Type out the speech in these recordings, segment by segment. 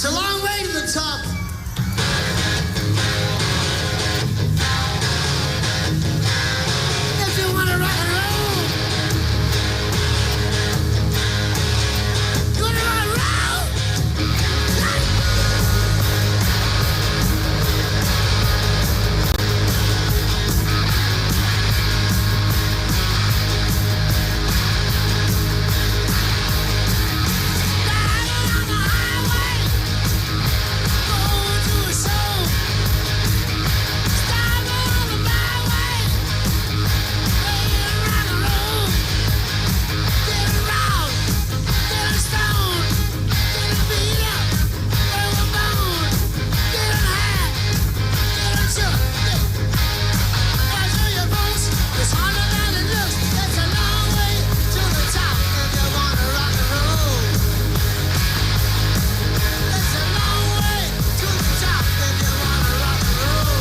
It's a long way to the top. If you want to rock and roll, you want to rock and roll? Riding on the highway, going to a show. Stopping on the byway, playing rock and roll. Getting round, getting stoned, getting beat up, throwing bone, getting high, getting shook. I'll show you folks, it's harder than it looks. It's a long way to the top if you wanna rock and roll. It's a long way to the top if you wanna rock and roll.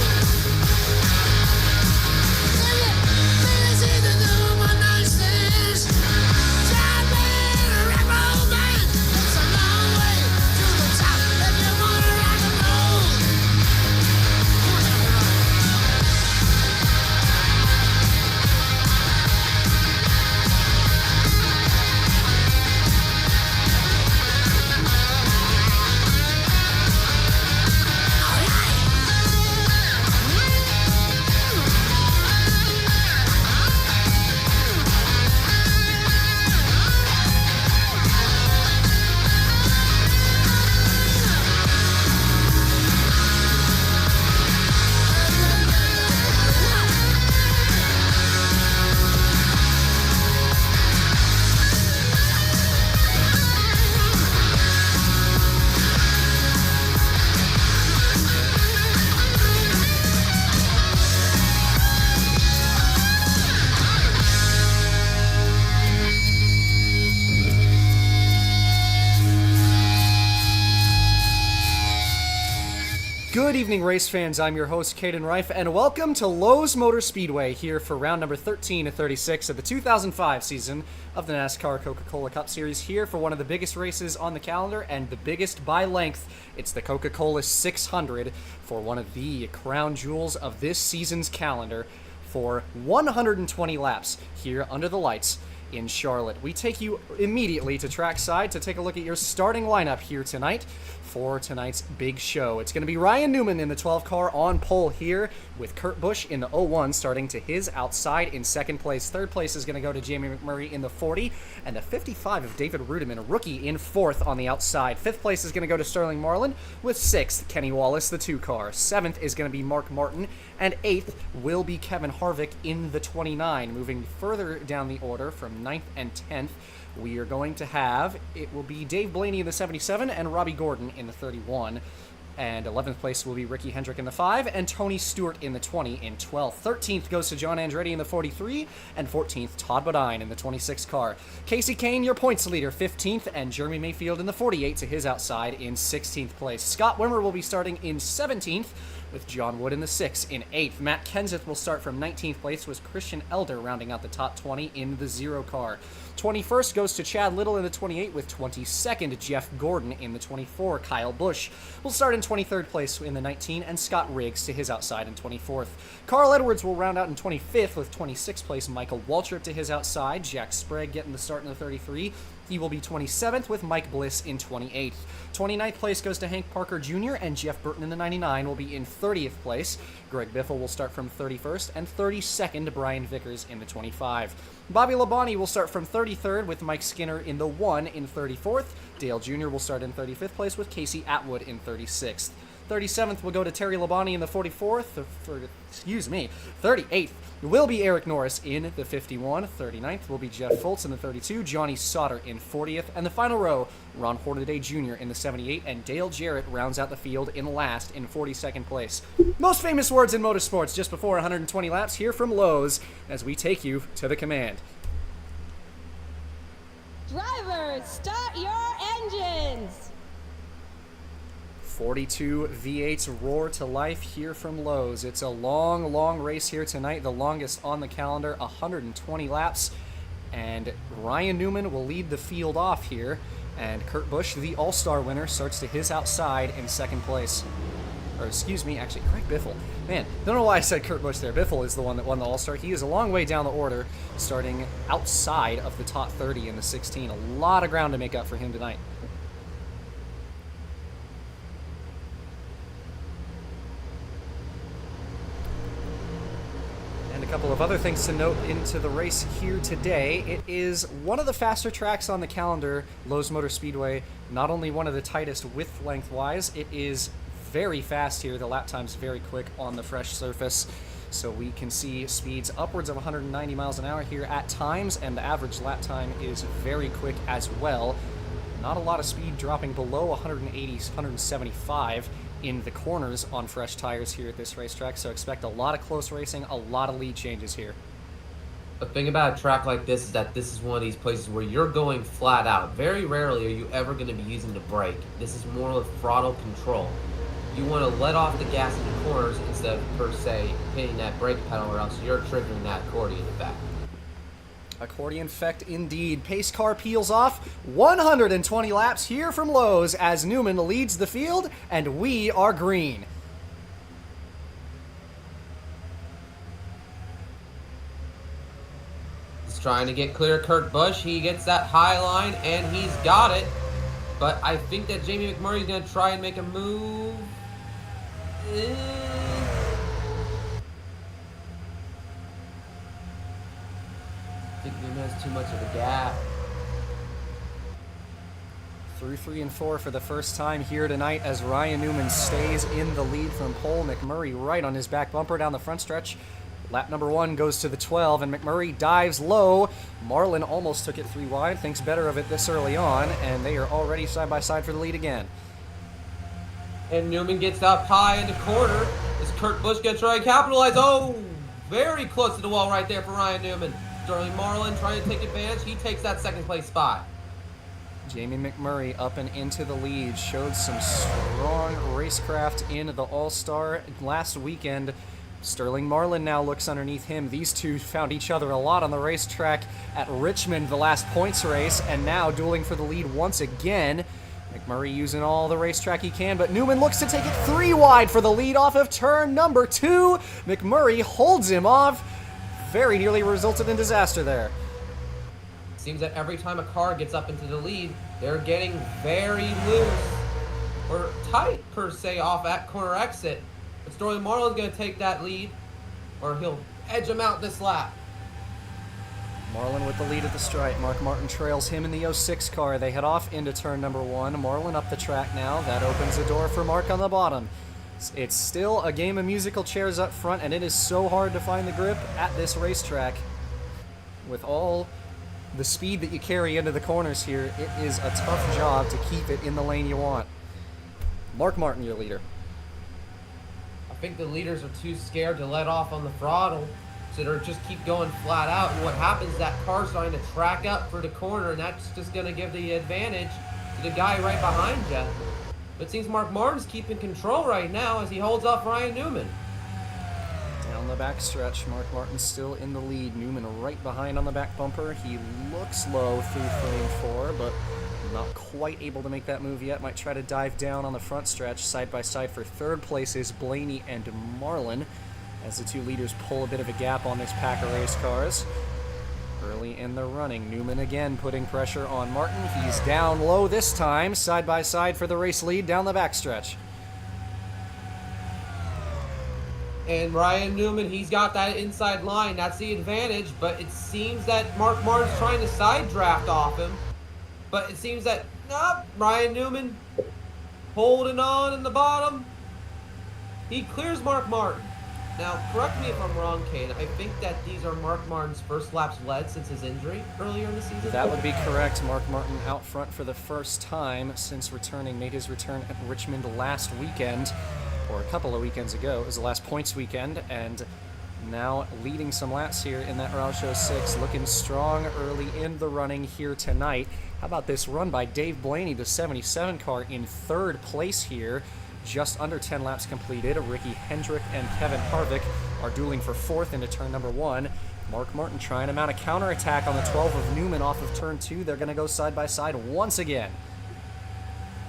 It's easy to do one night stands. Try playing a rock and roll band. It's a long way to the top if you wanna rock and roll. Good evening, race fans. I'm your host, Caden Reif, and welcome to Lowe's Motor Speedway here for round number 13 of 36 of the 2005 season of the NASCAR Coca-Cola Cup Series, here for one of the biggest races on the calendar and the biggest by length. It's the Coca-Cola 600 for one of the crown jewels of this season's calendar for 120 laps here under the lights in Charlotte. We take you immediately to trackside to take a look at your starting lineup here tonight for tonight's big show. It's going to be Ryan Newman in the 12 car on pole here, with Kurt Busch in the 01 starting to his outside in second place. Third place is going to go to Jamie McMurray in the 40, and the 55 of David Rudiman, a rookie, in fourth on the outside. Fifth place is going to go to Sterling Marlin, with sixth Kenny Wallace, the 2 car. Seventh is going to be Mark Martin, and eighth will be Kevin Harvick in the 29. Moving further down the order from 9th and 10th, we are going to have, it will be Dave Blaney in the 77 and Robbie Gordon in the 31. And 11th place will be Ricky Hendrick in the 5 and Tony Stewart in the 20 in 12th. 13th goes to John Andretti in the 43, and 14th, Todd Bodine in the 26 car. Casey Kane, your points leader, 15th, and Jeremy Mayfield in the 48 to his outside in 16th place. Scott Wimmer will be starting in 17th, with John Wood in the 6 in 8th. Matt Kenseth will start from 19th place, with Christian Elder rounding out the top 20 in the 0 car. 21st goes to Chad Little in the 28, with 22nd Jeff Gordon in the 24. Kyle Busch will start in 23rd place in the 19, and Scott Riggs to his outside in 24th. Carl Edwards will round out in 25th, with 26th place Michael Waltrip to his outside. Jack Sprague getting the start in the 33. He will be 27th, with Mike Bliss in 28th. 29th place goes to Hank Parker Jr., and Jeff Burton in the 99 will be in 30th place. Greg Biffle will start from 31st, and 32nd Brian Vickers in the 25. Bobby Labonte will start from 33rd, with Mike Skinner in the 1 in 34th. Dale Jr. will start in 35th place, with Casey Atwood in 36th. 37th will go to Terry Labonte in the 44th, 38th will be Eric Norris in the 51, 39th will be Jeff Fultz in the 32, Johnny Sauter in 40th, and the final row, Ron Hornaday Jr. in the 78, and Dale Jarrett rounds out the field in last in 42nd place. Most famous words in motorsports just before 120 laps here from Lowe's as we take you to the command. Drivers, start your engines! 42 V8s roar to life here from Lowe's. It's a long, long race here tonight, the longest on the calendar, 120 laps, and Ryan Newman will lead the field off here And Kurt Busch, the All-Star winner, starts to his outside in second place. Or excuse me, actually, Craig Biffle. Man, don't know why I said Kurt Busch there. Biffle is the one that won the All-Star. He is a long way down the order, starting outside of the top 30 in the 16. A lot of ground to make up for him tonight. And a couple of other things to note into the race here today. It is one of the faster tracks on the calendar, Lowe's Motor Speedway. Not only one of the tightest width length-wise, it is very fast here. The lap time's very quick on the fresh surface, so we can see speeds upwards of 190 miles an hour here at times, and the average lap time is very quick as well. Not a lot of speed dropping below 180, 175 in the corners on fresh tires here at this racetrack, so expect a lot of close racing, a lot of lead changes here. The thing about a track like this is that this is one of these places where you're going flat out. Very rarely are you ever going to be using the brake. This is more of throttle control. You want to let off the gas in the corners instead of, per se, hitting that brake pedal, or else you're triggering that accordion effect. Accordion effect indeed. Pace car peels off. 120 laps here from Lowe's as Newman leads the field, and we are green. He's trying to get clear Kurt Busch. He gets that high line, and he's got it. But I think that Jamie McMurray is going to try and make a move. I think Newman has too much of a gap. Through 3 and 4 for the first time here tonight as Ryan Newman stays in the lead from pole. McMurray right on his back bumper down the front stretch. Lap number 1 goes to the 12, and McMurray dives low. Marlin almost took it 3 wide, thinks better of it this early on, and they are already side by side for the lead again. And Newman gets up high in the corner. Is Kurt Busch going to try and capitalize? Oh, very close to the wall right there for Ryan Newman. Sterling Marlin trying to take advantage. He takes that second place spot. Jamie McMurray up and into the lead. Showed some strong racecraft in the All-Star last weekend. Sterling Marlin now looks underneath him. These two found each other a lot on the racetrack at Richmond, the last points race, and now dueling for the lead once again. McMurray using all the racetrack he can, but Newman looks to take it 3 wide for the lead off of turn number 2. McMurray holds him off. Very nearly resulted in disaster there. Seems that every time a car gets up into the lead, they're getting very loose or tight, per se, off that corner exit. But Sterling Marlin's going to take that lead, or he'll edge him out this lap. Marlin with the lead at the stripe. Mark Martin trails him in the 06 car. They head off into turn number 1. Marlin up the track now. That opens the door for Mark on the bottom. It's still a game of musical chairs up front, and it is so hard to find the grip at this racetrack. With all the speed that you carry into the corners here, it is a tough job to keep it in the lane you want. Mark Martin, your leader. I think the leaders are too scared to let off on the throttle, so they're just keep going flat out. And what happens is that car's starting to track up for the corner, and that's just going to give the advantage to the guy right behind you. But it seems Mark Martin's keeping control right now as he holds off Ryan Newman. Down the back stretch, Mark Martin still in the lead. Newman right behind on the back bumper. He looks low through 3 and 4, but not quite able to make that move yet. Might try to dive down on the front stretch. Side by side for third place is Blaney and Marlin, as the two leaders pull a bit of a gap on this pack of race cars. Early in the running, Newman again putting pressure on Martin. He's down low this time, side by side for the race lead down the backstretch. And Ryan Newman, he's got that inside line. That's the advantage, but it seems that Mark Martin's trying to side draft off him. But it seems that, nope, Ryan Newman holding on in the bottom. He clears Mark Martin. Now, correct me if I'm wrong, Kane. I think that these are Mark Martin's first laps led since his injury earlier in the season. That would be correct. Mark Martin out front for the first time since made his return at Richmond last weekend, or a couple of weekends ago. It was the last points weekend, and now leading some laps here in that Roush 06, looking strong early in the running here tonight. How about this run by Dave Blaney, the 77 car, in third place here. Just under 10 laps completed. Ricky Hendrick and Kevin Harvick are dueling for fourth into turn number 1. Mark Martin trying to mount a counterattack on the 12 of Newman off of turn 2. They're going to go side by side once again.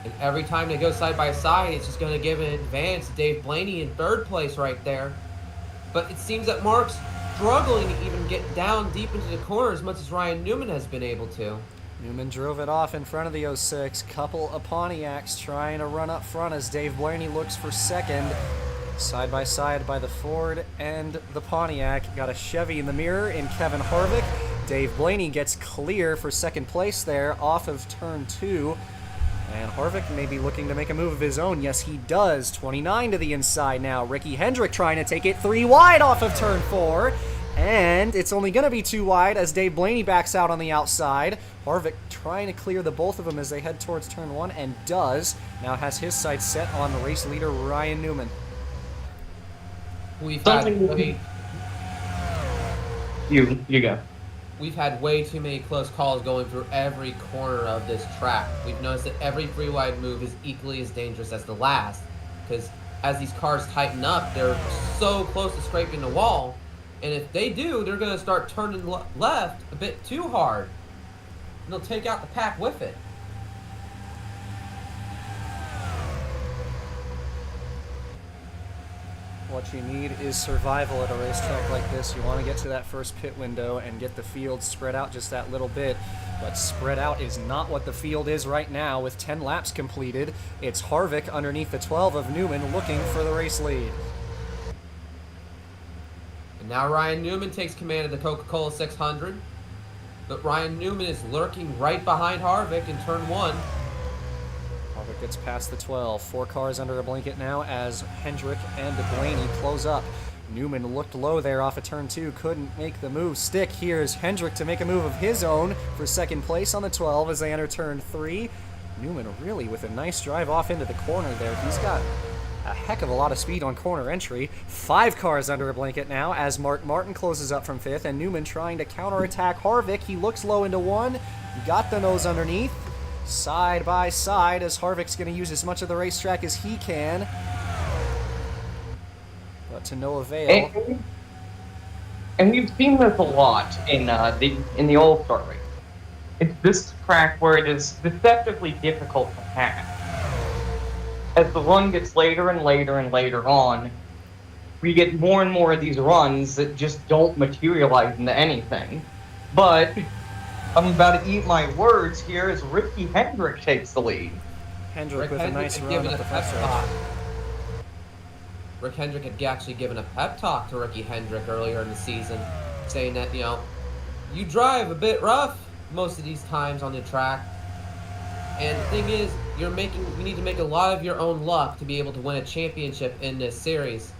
And every time they go side by side, it's just going to give an advance to Dave Blaney in third place right there. But it seems that Mark's struggling to even get down deep into the corner as much as Ryan Newman has been able to. Newman drove it off in front of the 06. Couple of Pontiacs trying to run up front as Dave Blaney looks for second. Side by side by the Ford and the Pontiac. Got a Chevy in the mirror in Kevin Harvick. Dave Blaney gets clear for second place there off of turn 2. And Harvick may be looking to make a move of his own. Yes, he does. 29 to the inside now. Ricky Hendrick trying to take it 3 wide off of turn 4. And it's only going to be 2 wide as Dave Blaney backs out on the outside. Harvick trying to clear the both of them as they head towards turn 1, and does. Now has his sights set on the race leader, Ryan Newman. We've had You go. We've had way too many close calls going through every corner of this track. We've noticed that every 3 wide move is equally as dangerous as the last, because as these cars tighten up, they're so close to scraping the wall, and if they do, they're going to start turning left a bit too hard, and they'll take out the pack with it. What you need is survival at a racetrack like this. You want to get to that first pit window and get the field spread out just that little bit. But spread out is not what the field is right now with 10 laps completed. It's Harvick underneath the 12 of Newman looking for the race lead. And now Ryan Newman takes command of the Coca-Cola 600. But Ryan Newman is lurking right behind Harvick in turn 1. Harvick gets past the 12. 4 cars under a blanket now as Hendrick and Blaney close up. Newman looked low there off of turn 2, couldn't make the move stick. Here's Hendrick to make a move of his own for second place on the 12 as they enter turn 3. Newman really with a nice drive off into the corner there. He's got a heck of a lot of speed on corner entry. 5 cars under a blanket now as Mark Martin closes up from 5th, and Newman trying to counterattack Harvick. He looks low into 1, got the nose underneath. Side by side as Harvick's going to use as much of the racetrack as he can. But to no avail. And we've seen this a lot in the All-Star race. It's this track where it is deceptively difficult to pass. As the run gets later and later and later on, we get more and more of these runs that just don't materialize into anything. But I'm about to eat my words here as Ricky Hendrick takes the lead. Hendrick with a nice run at the first stretch. Rick Hendrick had actually given a pep talk to Ricky Hendrick earlier in the season, saying that, you drive a bit rough most of these times on the track. And the thing is, you need to make a lot of your own luck to be able to win a championship in this series.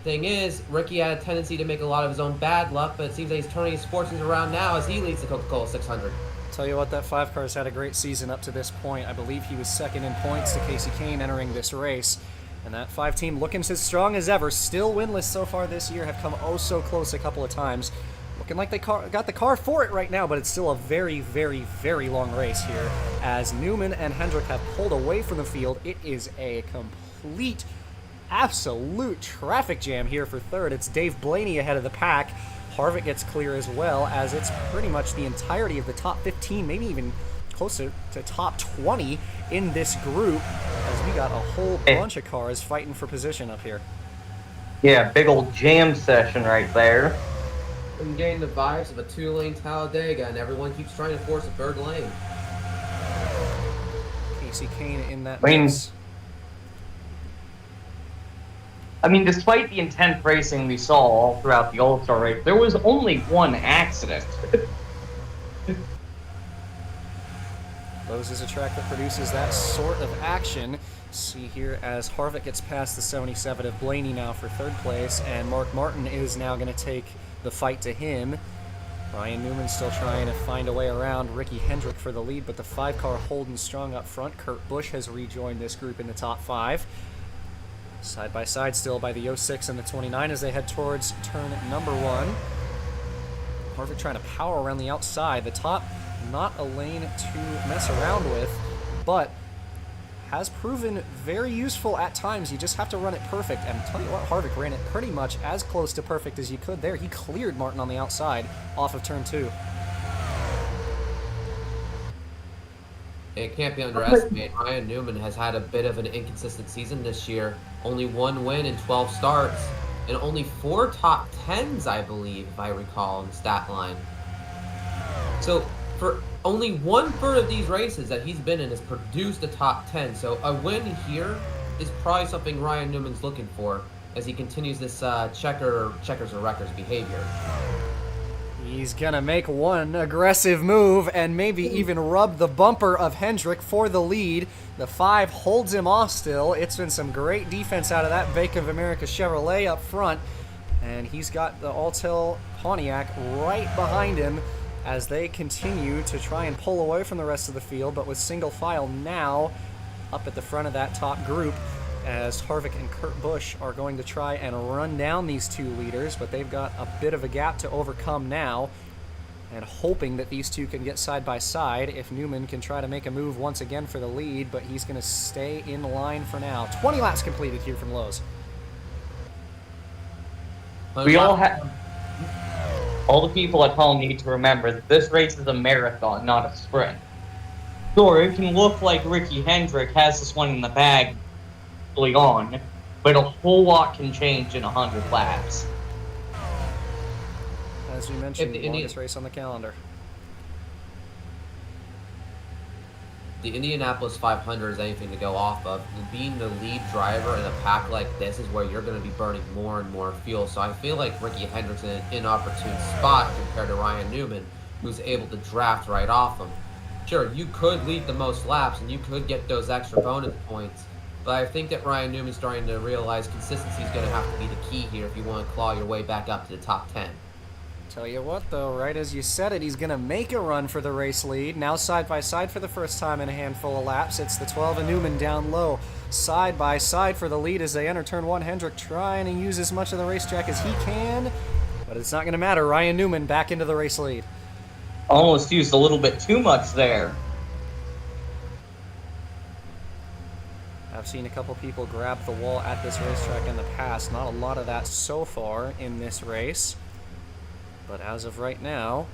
Thing is, Ricky had a tendency to make a lot of his own bad luck, but it seems that he's turning his fortunes around now as he leads the Coca-Cola 600. Tell you what, that 5 car's had a great season up to this point. I believe he was second in points to Casey Kane entering this race. And that 5 team looking as strong as ever, still winless so far this year, have come oh so close a couple of times. Looking like they got the car for it right now, but it's still a very, very, very long race here. As Newman and Hendrick have pulled away from the field, it is a complete, absolute traffic jam here for third. It's Dave Blaney ahead of the pack. Harvick gets clear as well, as it's pretty much the entirety of the top 15, maybe even closer to top 20 in this group, as we got a whole bunch of cars fighting for position up here. Yeah, big old jam session right there. I'm getting the vibes of a 2-lane Talladega, and everyone keeps trying to force a third lane. Casey Kane in that mix. I mean, despite the intense racing we saw all throughout the All-Star race, there was only 1 accident. Lowe's is a track that produces that sort of action. See here as Harvick gets past the 77 of Blaney now for third place, and Mark Martin is now going to take the fight to him. Ryan Newman still trying to find a way around Ricky Hendrick for the lead, but the 5 car holding strong up front. Kurt Busch has rejoined this group in the top 5. Side by side still by the 06 and the 29 as they head towards turn number 1. Harvick trying to power around the outside. The top, not a lane to mess around with, but has proven very useful at times. You just have to run it perfect. And tell you what, Harvick ran it pretty much as close to perfect as you could there. He cleared Martin on the outside off of turn 2. It can't be underestimated. Ryan Newman has had a bit of an inconsistent season this year. Only 1 win in 12 starts, and only 4 top 10s, I believe, if I recall, in the stat line. So, for only 1/3 of these races that he's been in has produced a top 10. So, a win here is probably something Ryan Newman's looking for as he continues this checkers or wreckers behavior. He's gonna make one aggressive move and maybe even rub the bumper of Hendrick for the lead. The 5 holds him off still. It's been some great defense out of that Bank of America Chevrolet up front. And he's got the Altel Pontiac right behind him as they continue to try and pull away from the rest of the field, but with single file now up at the front of that top group, as Harvick and Kurt Busch are going to try and run down these 2 leaders, but they've got a bit of a gap to overcome now, and hoping that these 2 can get side by side if Newman can try to make a move once again for the lead, but he's going to stay in line for now. 20 laps completed here from Lowe's. We all have... All the people at home need to remember that this race is a marathon, not a sprint. Sure, it can look like Ricky Hendrick has this one in the bag early on, but a whole lot can change in 100 laps. As we mentioned, the longest race on the calendar. The Indianapolis 500 is anything to go off of. Being the lead driver in a pack like this is where you're going to be burning more and more fuel. So I feel like Ricky Hendrick's in an inopportune spot compared to Ryan Newman, who's able to draft right off him. Sure, you could lead the most laps and you could get those extra bonus points, but I think that Ryan Newman's starting to realize consistency is going to have to be the key here if you want to claw your way back up to the top 10. Tell you what, though, right as you said it, he's going to make a run for the race lead. Now side by side for the first time in a handful of laps. It's the 12 and Newman down low, side by side for the lead as they enter turn 1. Hendrick trying to use as much of the racetrack as he can, but it's not going to matter. Ryan Newman back into the race lead. Almost used a little bit too much there. I've seen a couple people grab the wall at this racetrack in the past. Not a lot of that so far in this race. But as of right now,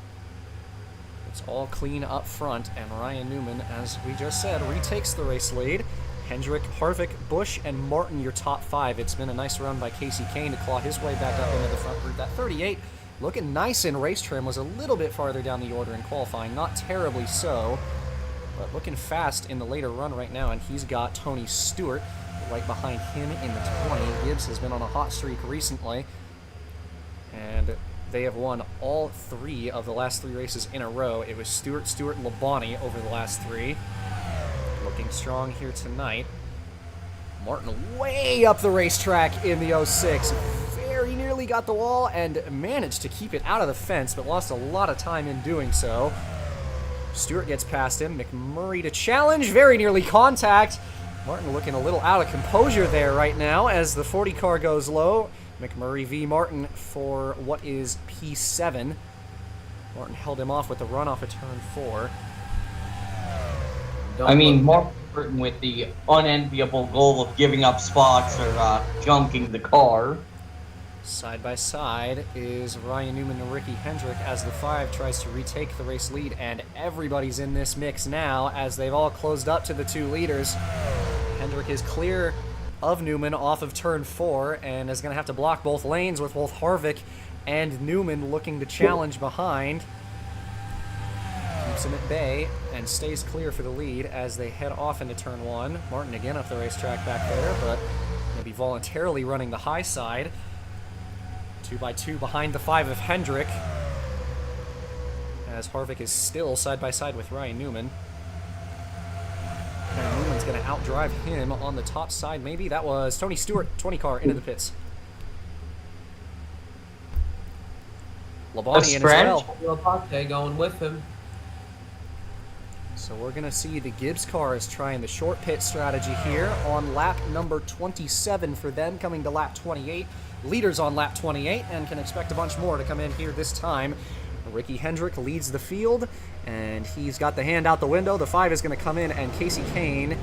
it's all clean up front, and Ryan Newman, as we just said, retakes the race lead. Hendrick, Harvick, Busch, and Martin, your top 5. It's been a nice run by Casey Kane to claw his way back up into the front group. That 38, looking nice in race trim, was a little bit farther down the order in qualifying. Not terribly so, but looking fast in the later run right now, and he's got Tony Stewart right behind him in the 20. Gibbs has been on a hot streak recently, and they have won all 3 of the last 3 races in a row. It was Stewart, Labonte over the last 3. Looking strong here tonight. Martin way up the racetrack in the 06. Very nearly got the wall and managed to keep it out of the fence, but lost a lot of time in doing so. Stewart gets past him. McMurray to challenge. Very nearly contact. Martin looking a little out of composure there right now as the 40 car goes low. McMurray v. Martin for what is P7. Martin held him off with the run off of turn 4. I mean, Martin with the unenviable goal of giving up spots or junking the car. Side by side is Ryan Newman and Ricky Hendrick as the 5 tries to retake the race lead, and everybody's in this mix now as they've all closed up to the 2 leaders. Hendrick is clear of Newman off of turn 4 and is going to have to block both lanes with both Harvick and Newman looking to challenge behind. Keeps him at bay and stays clear for the lead as they head off into turn 1. Martin again up the racetrack back there, but maybe voluntarily running the high side. 2x2 behind the 5 of Hendrick as Harvick is still side by side with Ryan Newman. And Newman's going to outdrive him on the top side. Maybe that was Tony Stewart, 20 car into the pits. Labonte in as well. Labonte going with him. So we're going to see the Gibbs cars trying the short pit strategy here on lap number 27 for them, coming to lap 28. Leaders on lap 28 and can expect a bunch more to come in here this time. Ricky Hendrick leads the field, and he's got the hand out the window. The 5 is going to come in, and Casey Kane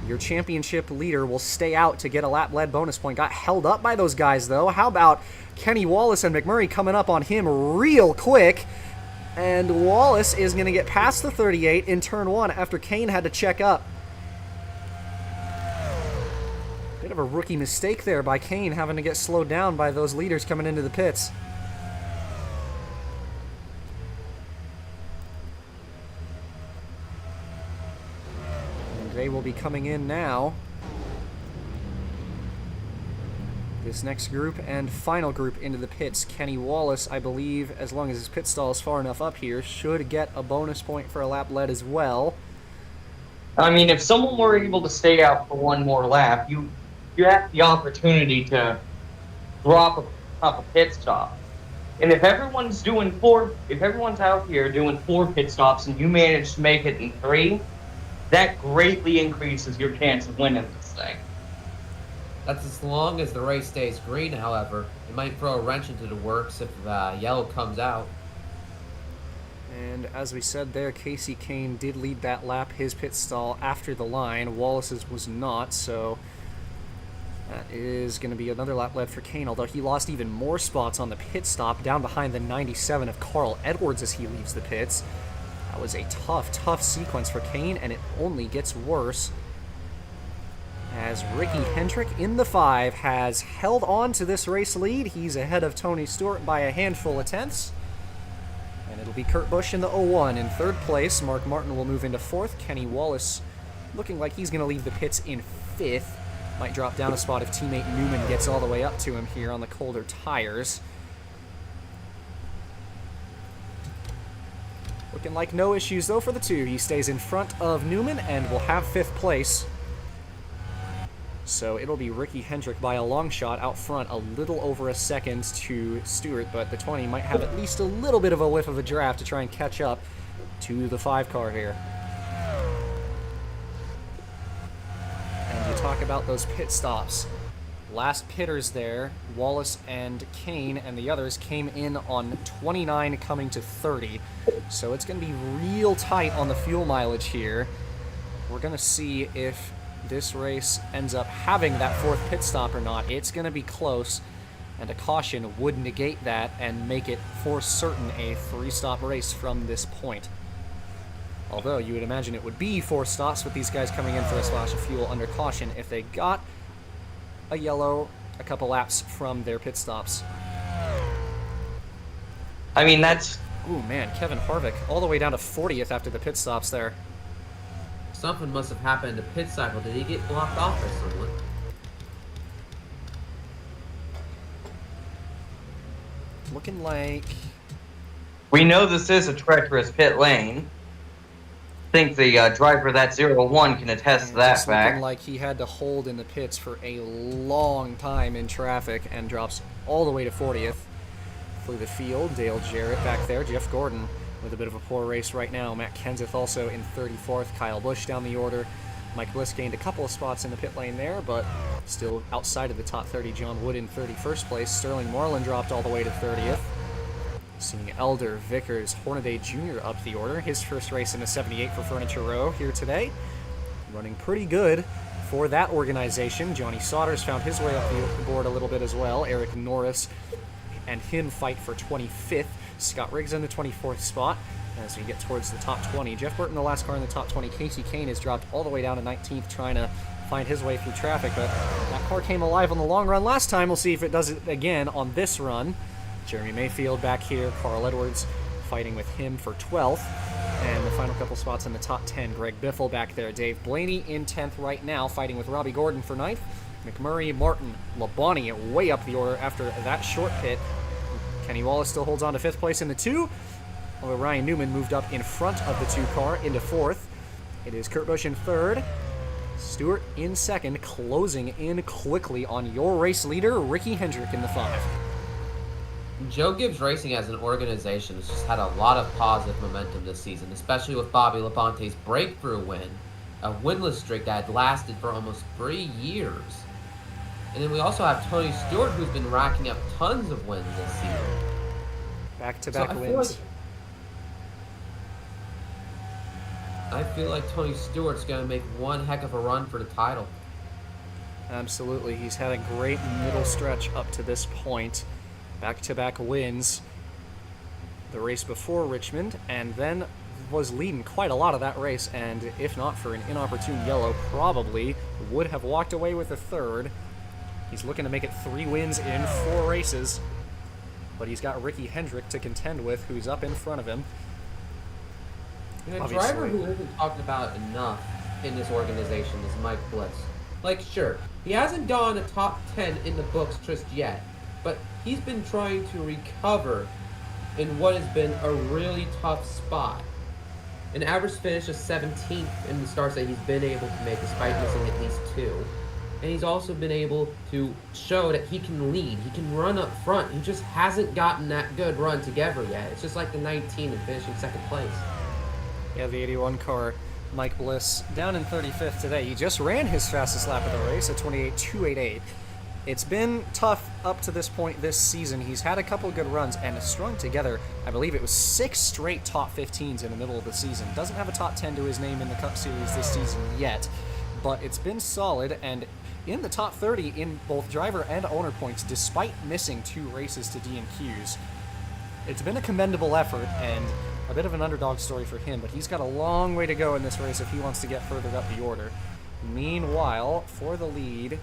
Your championship leader will stay out to get a lap lead bonus point. Got held up by those guys, though. How about Kenny Wallace and McMurray coming up on him real quick? And Wallace is going to get past the 38 in turn 1 after Kane had to check up. Bit of a rookie mistake there by Kane, having to get slowed down by those leaders coming into the pits. And they will be coming in now. This next group and final group into the pits. Kenny Wallace, I believe, as long as his pit stall is far enough up here, should get a bonus point for a lap lead as well. I mean, if someone were able to stay out for one more lap, you have the opportunity to drop a pit stop. And if everyone's out here doing 4 pit stops and you manage to make it in 3, that greatly increases your chance of winning this thing. That's as long as the race stays green, however. It might throw a wrench into the works if yellow comes out. And as we said there, Casey Kane did lead that lap, his pit stall after the line. Wallace's was not, so that is going to be another lap lead for Kane, although he lost even more spots on the pit stop, down behind the 97 of Carl Edwards as he leaves the pits. That was a tough sequence for Kane, and it only gets worse as Ricky Hendrick in the 5 has held on to this race lead. He's ahead of Tony Stewart by a handful of tenths. And it'll be Kurt Busch in the 01 in 3rd place. Mark Martin will move into 4th. Kenny Wallace looking like he's going to leave the pits in 5th. Might drop down a spot if teammate Newman gets all the way up to him here on the colder tires. Looking like no issues, though, for the 2. He stays in front of Newman and will have 5th place. So it'll be Ricky Hendrick by a long shot out front, a little over a second to Stewart, but the 20 might have at least a little bit of a whiff of a draft to try and catch up to the 5 car here. And you talk about those pit stops. Last pitters there, Wallace and Kane and the others came in on 29 coming to 30. So it's going to be real tight on the fuel mileage here. We're going to see if this race ends up having that 4th pit stop or not. It's going to be close, and a caution would negate that and make it for certain a 3-stop race from this point. Although you would imagine it would be 4 stops with these guys coming in for a splash of fuel under caution if they got a yellow a couple laps from their pit stops. I mean, that's... Ooh, man, Kevin Harvick all the way down to 40th after the pit stops there. Something must have happened to pit cycle. Did he get blocked off by someone? Looking like... We know this is a treacherous pit lane. I think the driver of that 01 can attest to that fact. Looking like he had to hold in the pits for a long time in traffic and drops all the way to 40th. Through the field, Dale Jarrett back there, Jeff Gordon with a bit of a poor race right now. Matt Kenseth also in 34th. Kyle Busch down the order. Mike Bliss gained a couple of spots in the pit lane there, but still outside of the top 30. John Wood in 31st place. Sterling Moreland dropped all the way to 30th. Seeing Elder Vickers Hornaday Jr. up the order. His first race in the 78 for Furniture Row here today. Running pretty good for that organization. Johnny Saunders found his way up the board a little bit as well. Eric Norris and him fight for 25th. Scott Riggs in the 24th spot as we get towards the top 20. Jeff Burton, the last car in the top 20. Casey Kane has dropped all the way down to 19th, trying to find his way through traffic, but that car came alive on the long run last time. We'll see if it does it again on this run. Jeremy Mayfield back here. Carl Edwards fighting with him for 12th. And the final couple spots in the top 10. Greg Biffle back there. Dave Blaney in 10th right now, fighting with Robbie Gordon for 9th. McMurray, Martin, Labonte way up the order after that short pit. Kenny Wallace still holds on to 5th place in the 2, although Ryan Newman moved up in front of the 2 car into 4th. It is Kurt Busch in 3rd, Stewart in 2nd, closing in quickly on your race leader, Ricky Hendrick in the 5. Joe Gibbs Racing as an organization has just had a lot of positive momentum this season, especially with Bobby Labonte's breakthrough win, a winless streak that had lasted for almost 3 years. And then we also have Tony Stewart, who's been racking up tons of wins this season. Back-to-back wins. I feel like Tony Stewart's going to make one heck of a run for the title. Absolutely. He's had a great middle stretch up to this point. Back-to-back wins. The race before Richmond, and then was leading quite a lot of that race, and if not for an inopportune yellow, probably would have walked away with a third. He's looking to make it 3 wins in 4 races, but he's got Ricky Hendrick to contend with, who's up in front of him. And a Obviously. driver who isn't talked about enough in this organization is Mike Bliss. Like, sure, he hasn't gone a top 10 in the books just yet, but he's been trying to recover in what has been a really tough spot. An average finish of 17th in the starts that he's been able to make despite missing at least 2. And he's also been able to show that he can lead, he can run up front. He just hasn't gotten that good run together yet. It's just like the 19 and finishing 2nd place. Yeah, the 81 car, Mike Bliss, down in 35th today. He just ran his fastest lap of the race at 28.288. It's been tough up to this point this season. He's had a couple of good runs and strung together, I believe it was 6 straight top 15s in the middle of the season. Doesn't have a top 10 to his name in the Cup Series this season yet, but it's been solid and in the top 30 in both driver and owner points despite missing 2 races to DNQs. It's been a commendable effort and a bit of an underdog story for him, but he's got a long way to go in this race if he wants to get further up the order. Meanwhile, for the lead,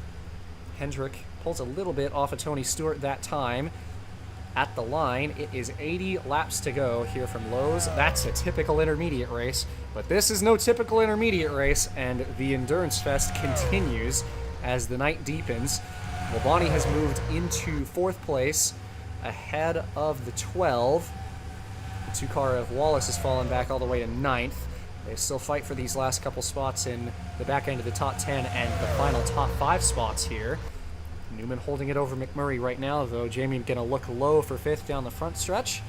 Hendrick pulls a little bit off of Tony Stewart that time. At the line, it is 80 laps to go here from Lowe's. That's a typical intermediate race, but this is no typical intermediate race, and the Endurance Fest continues as the night deepens. Labonte has moved into 4th place ahead of the 12. The 2-car of Wallace has fallen back all the way to 9th. They still fight for these last couple spots in the back end of the top 10 and the final top 5 spots here. Newman holding it over McMurray right now, though. Jamie going to look low for 5th down the front stretch.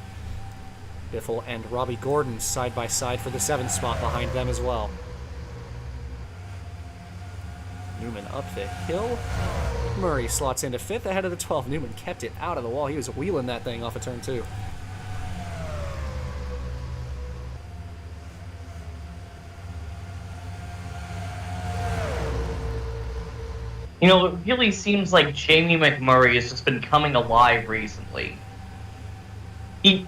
Biffle and Robbie Gordon side by side for the 7th spot behind them as well. Newman up the hill. McMurray slots into 5th ahead of the 12. Newman kept it out of the wall. He was wheeling that thing off of turn 2. You know, it really seems like Jamie McMurray has just been coming alive recently. He's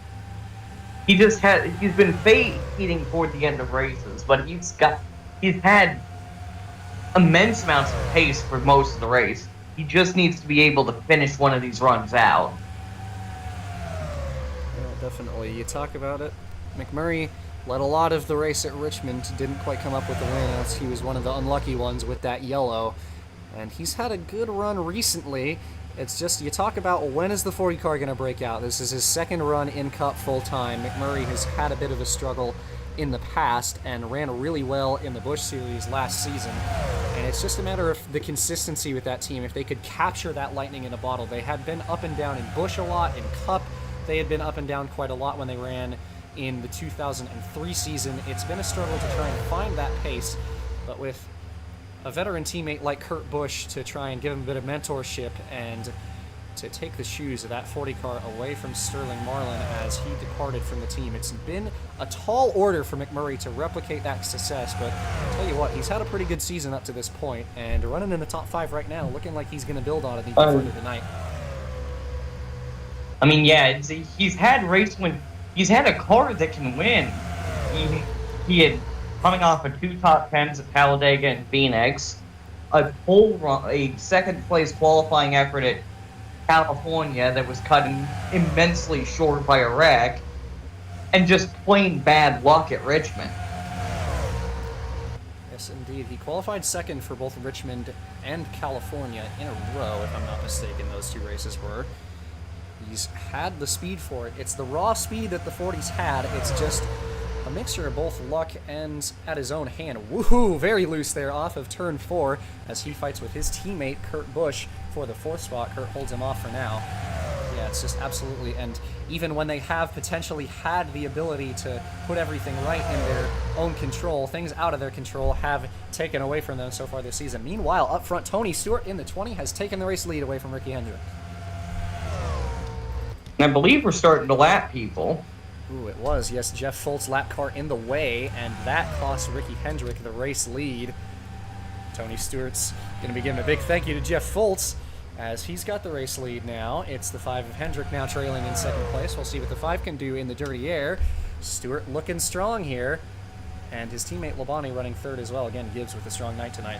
been fading toward the end of races, but he's had immense amounts of pace for most of the race. He just needs to be able to finish one of these runs out. Yeah, definitely. You talk about it. McMurray led a lot of the race at Richmond, didn't quite come up with the win as he was one of the unlucky ones with that yellow. And he's had a good run recently. It's just, you talk about when is the 40 car going to break out. This is his 2nd run in Cup full-time. McMurray has had a bit of a struggle in the past and ran really well in the Busch Series last season. And it's just a matter of the consistency with that team. If they could capture that lightning in a bottle. They had been up and down in Busch a lot. In Cup, they had been up and down quite a lot when they ran in the 2003 season. It's been a struggle to try and find that pace. But with a veteran teammate like Kurt Busch to try and give him a bit of mentorship and to take the shoes of that 40 car away from Sterling Marlin as he departed from the team. It's been a tall order for McMurray to replicate that success, but I'll tell you what, he's had a pretty good season up to this point, and running in the top 5 right now, looking like he's going to build on it even further tonight. I mean, yeah, he's had race win. He's had a car that can win. He had coming off of 2 top 10s at Talladega and Phoenix, a 2nd place qualifying effort at California that was cut immensely short by a wreck, and just plain bad luck at Richmond. Yes, indeed. He qualified 2nd for both Richmond and California in a row, if I'm not mistaken, those 2 races were. He's had the speed for it. It's the raw speed that the 40's had. It's just a mixture of both luck and at his own hand. Woohoo! Very loose there off of turn 4 as he fights with his teammate Kurt Busch for the 4th spot. Kurt holds him off for now. Yeah, it's just absolutely, and even when they have potentially had the ability to put everything right in their own control, things out of their control have taken away from them so far this season. Meanwhile, up front, Tony Stewart in the 20 has taken the race lead away from Ricky Hendrick. I believe we're starting to lap people. Ooh, it was. Yes, Jeff Fultz lap car in the way, and that cost Ricky Hendrick the race lead. Tony Stewart's going to be giving a big thank you to Jeff Fultz, as he's got the race lead now. It's the 5 of Hendrick now trailing in second place. We'll see what the 5 can do in the dirty air. Stewart looking strong here, and his teammate Labonte running third as well. Again, Gibbs with a strong night tonight.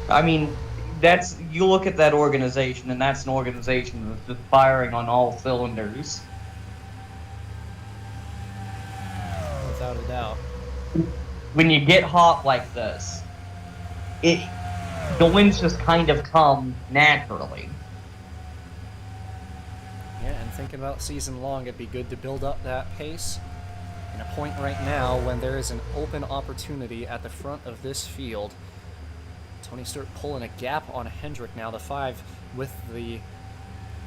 I mean, you look at that organization, and that's an organization that's just firing on all cylinders. Without a doubt. When you get hot like this, the wins just kind of come naturally. Yeah, and thinking about season long, it'd be good to build up that pace. In a point right now when there is an open opportunity at the front of this field. Tony Stewart pulling a gap on Hendrick now, the 5 with the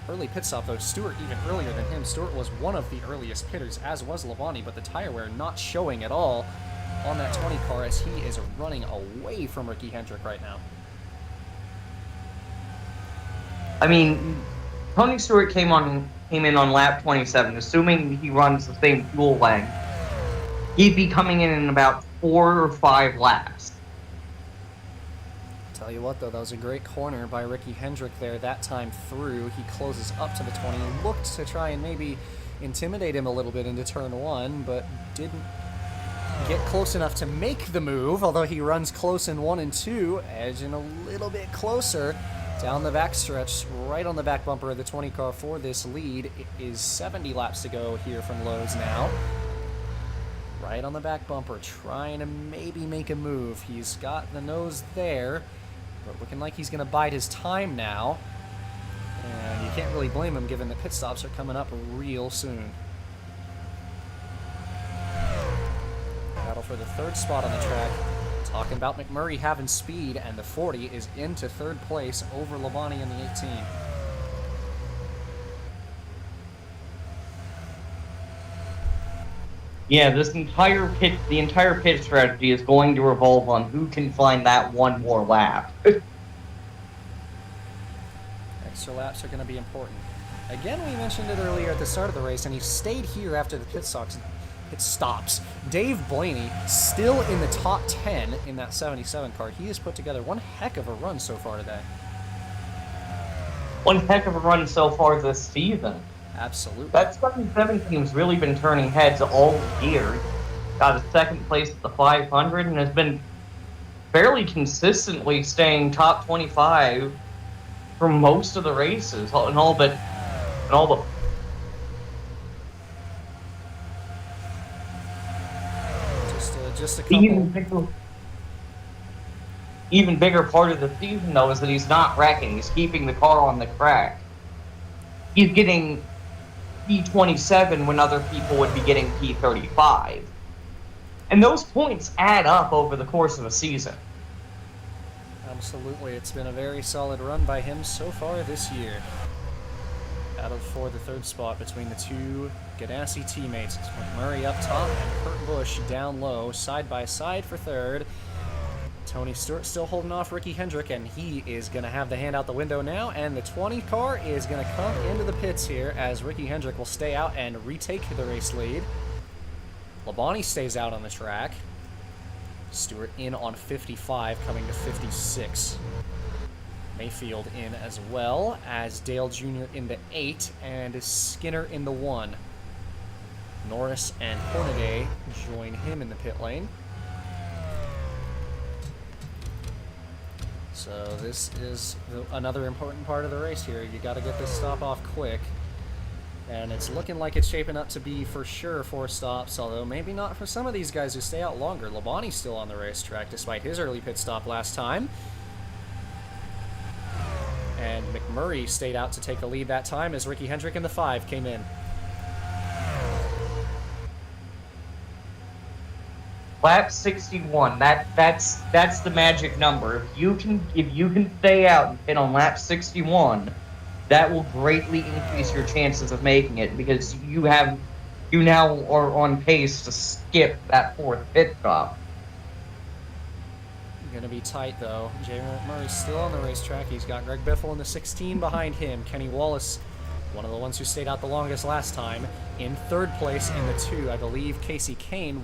early pit stop, though. Stewart even earlier than him. Stewart was one of the earliest pitters, as was Labonte, but the tire wear not showing at all on that 20 car as he is running away from Ricky Hendrick right now. I mean, Tony Stewart came in on lap 27, assuming he runs the same fuel length. He'd be coming in about 4 or 5 laps. Tell you what, though, that was a great corner by Ricky Hendrick there that time through. He closes up to the 20 and looked to try and maybe intimidate him a little bit into turn 1, but didn't get close enough to make the move, although he runs close in 1 and 2, edging a little bit closer down the backstretch, right on the back bumper of the 20 car for this lead. It is 70 laps to go here from Lowe's now. Right on the back bumper, trying to maybe make a move. He's got the nose there, but looking like he's going to bide his time now. And you can't really blame him given that pit stops are coming up real soon. Battle for the third spot on the track. Talking about McMurray having speed, and the 40 is into third place over Labonte in the 18. Yeah, the entire pit strategy is going to revolve on who can find that one more lap. Extra laps are going to be important. Again, we mentioned it earlier at the start of the race, and he stayed here after the pit stops. Dave Blaney still in the top 10 in that 77 car. He has put together one heck of a run so far today. One heck of a run so far this season. Absolutely. That 77 team's really been turning heads all year. Got a second place at the 500 and has been fairly consistently staying top 25 for most of the races, and all but just a couple. Even bigger part of the season, though, is that he's not wrecking. He's keeping the car on the track. He's getting P27 when other people would be getting P35. And those points add up over the course of a season. Absolutely. It's been a very solid run by him so far this year. Battle for the third spot between the two Ganassi teammates. It's McMurray up top and Kurt Busch down low, side by side for third. Tony Stewart still holding off Ricky Hendrick, and he is going to have the hand out the window now, and the 20 car is going to come into the pits here as Ricky Hendrick will stay out and retake the race lead. Labonte stays out on the track. Stewart in on 55, coming to 56. Mayfield in as well, as Dale Jr. in the 8 and Skinner in the 1. Norris and Hornaday join him in the pit lane. So this is another important part of the race here. You got to get this stop off quick. And it's looking like it's shaping up to be for sure 4 stops, although maybe not for some of these guys who stay out longer. Labonte's still on the racetrack despite his early pit stop last time. And McMurray stayed out to take the lead that time as Ricky Hendrick in the 5 came in. Lap 61. That's the magic number. If you can stay out and hit on lap 61, that will greatly increase your chances of making it, because you now are on pace to skip that 4th pit stop. Gonna be tight though. Jay McMurray's still on the racetrack. He's got Greg Biffle in the 16 behind him. Kenny Wallace, one of the ones who stayed out the longest last time, in third place in the 2. I believe Casey Kane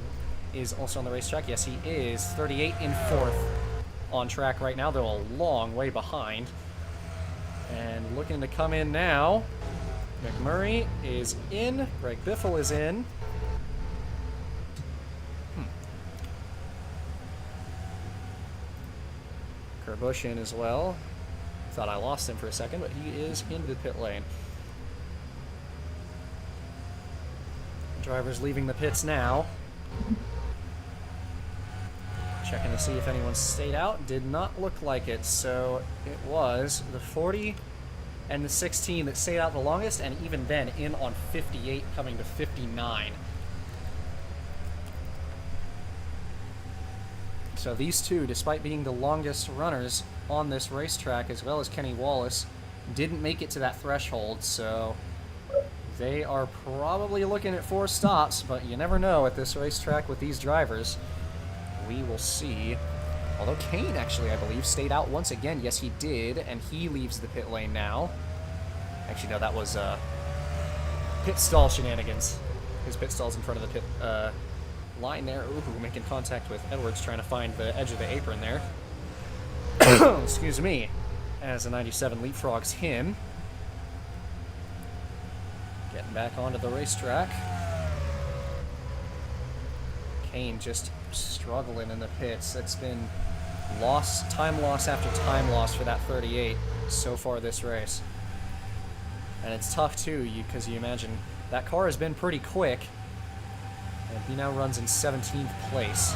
is also on the racetrack. Yes, he is. 38 in 4th on track right now, though a long way behind. And looking to come in now. McMurray is in. Greg Biffle is in. Bush in as well. Thought I lost him for a second, but he is into the pit lane. Drivers leaving the pits now. Checking to see if anyone stayed out. Did not look like it, so it was the 40 and the 16 that stayed out the longest, and even then in on 58, coming to 59. So these two, despite being the longest runners on this racetrack, as well as Kenny Wallace, didn't make it to that threshold, so they are probably looking at 4 stops, but you never know at this racetrack with these drivers. We will see. Although Kane, actually, I believe, stayed out once again. Yes, he did, and he leaves the pit lane now. Actually, no, that was pit stall shenanigans. His pit stall's in front of the pit line there. Ooh, making contact with Edwards, trying to find the edge of the apron there. Excuse me. As the 97 leapfrogs him. Getting back onto the racetrack. Kane just struggling in the pits. It's been time loss after time loss for that 38 so far this race. And it's tough too, because you imagine that car has been pretty quick. And he now runs in 17th place.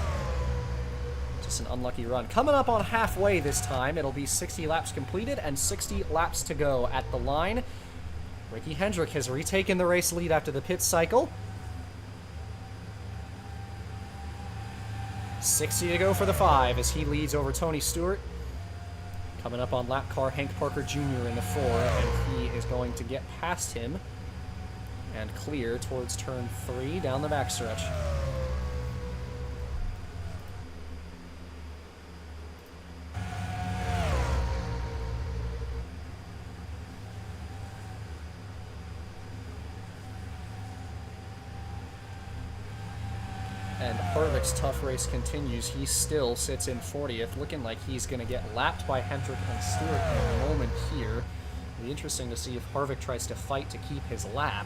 Just an unlucky run. Coming up on halfway this time, it'll be 60 laps completed and 60 laps to go at the line. Ricky Hendrick has retaken the race lead after the pit cycle. 60 to go for the 5 as he leads over Tony Stewart. Coming up on lap car, Hank Parker Jr. in the 4, and he is going to get past him and clear towards turn 3 down the backstretch. And Harvick's tough race continues. He still sits in 40th, looking like he's going to get lapped by Hendrick and Stewart in a moment here. It'll be interesting to see if Harvick tries to fight to keep his lap.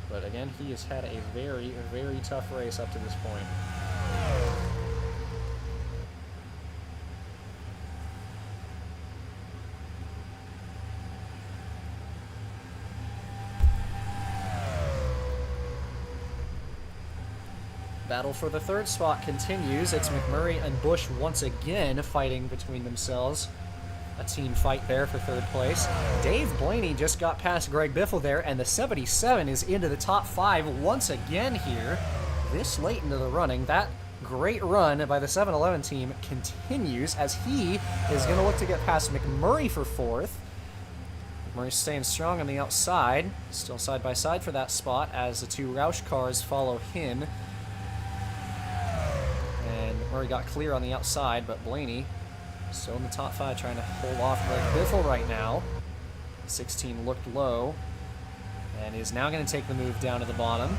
But again, he has had a very, very tough race up to this point. Battle for the 3rd spot continues. It's McMurray and Busch once again fighting between themselves. A team fight there for 3rd place. Dave Blaney just got past Greg Biffle there, and the 77 is into the top 5 once again here. This late into the running, that great run by the 7-Eleven team continues as he is going to look to get past McMurray for 4th. McMurray's staying strong on the outside, still side by side for that spot as the 2 Roush cars follow him. And McMurray got clear on the outside, but Blaney still in the top 5, trying to hold off Greg Biffle right now. 16 looked low, and is now going to take the move down to the bottom.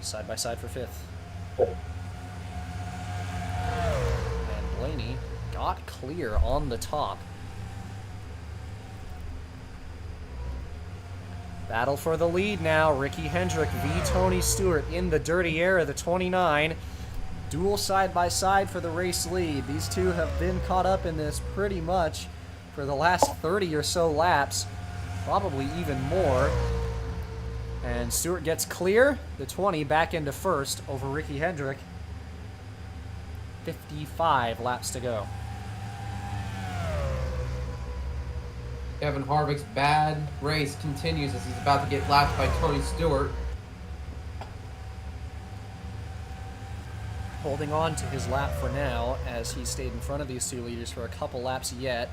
Side by side for 5th. And Blaney got clear on the top. Battle for the lead now. Ricky Hendrick v. Tony Stewart in the dirty air of the 29. Dual side-by-side for the race lead. These two have been caught up in this pretty much for the last 30 or so laps, probably even more. And Stewart gets clear, the 20 back into 1st over Ricky Hendrick. 55 laps to go. Kevin Harvick's bad race continues as he's about to get lapped by Tony Stewart. Holding on to his lap for now as he stayed in front of these 2 leaders for a couple laps yet.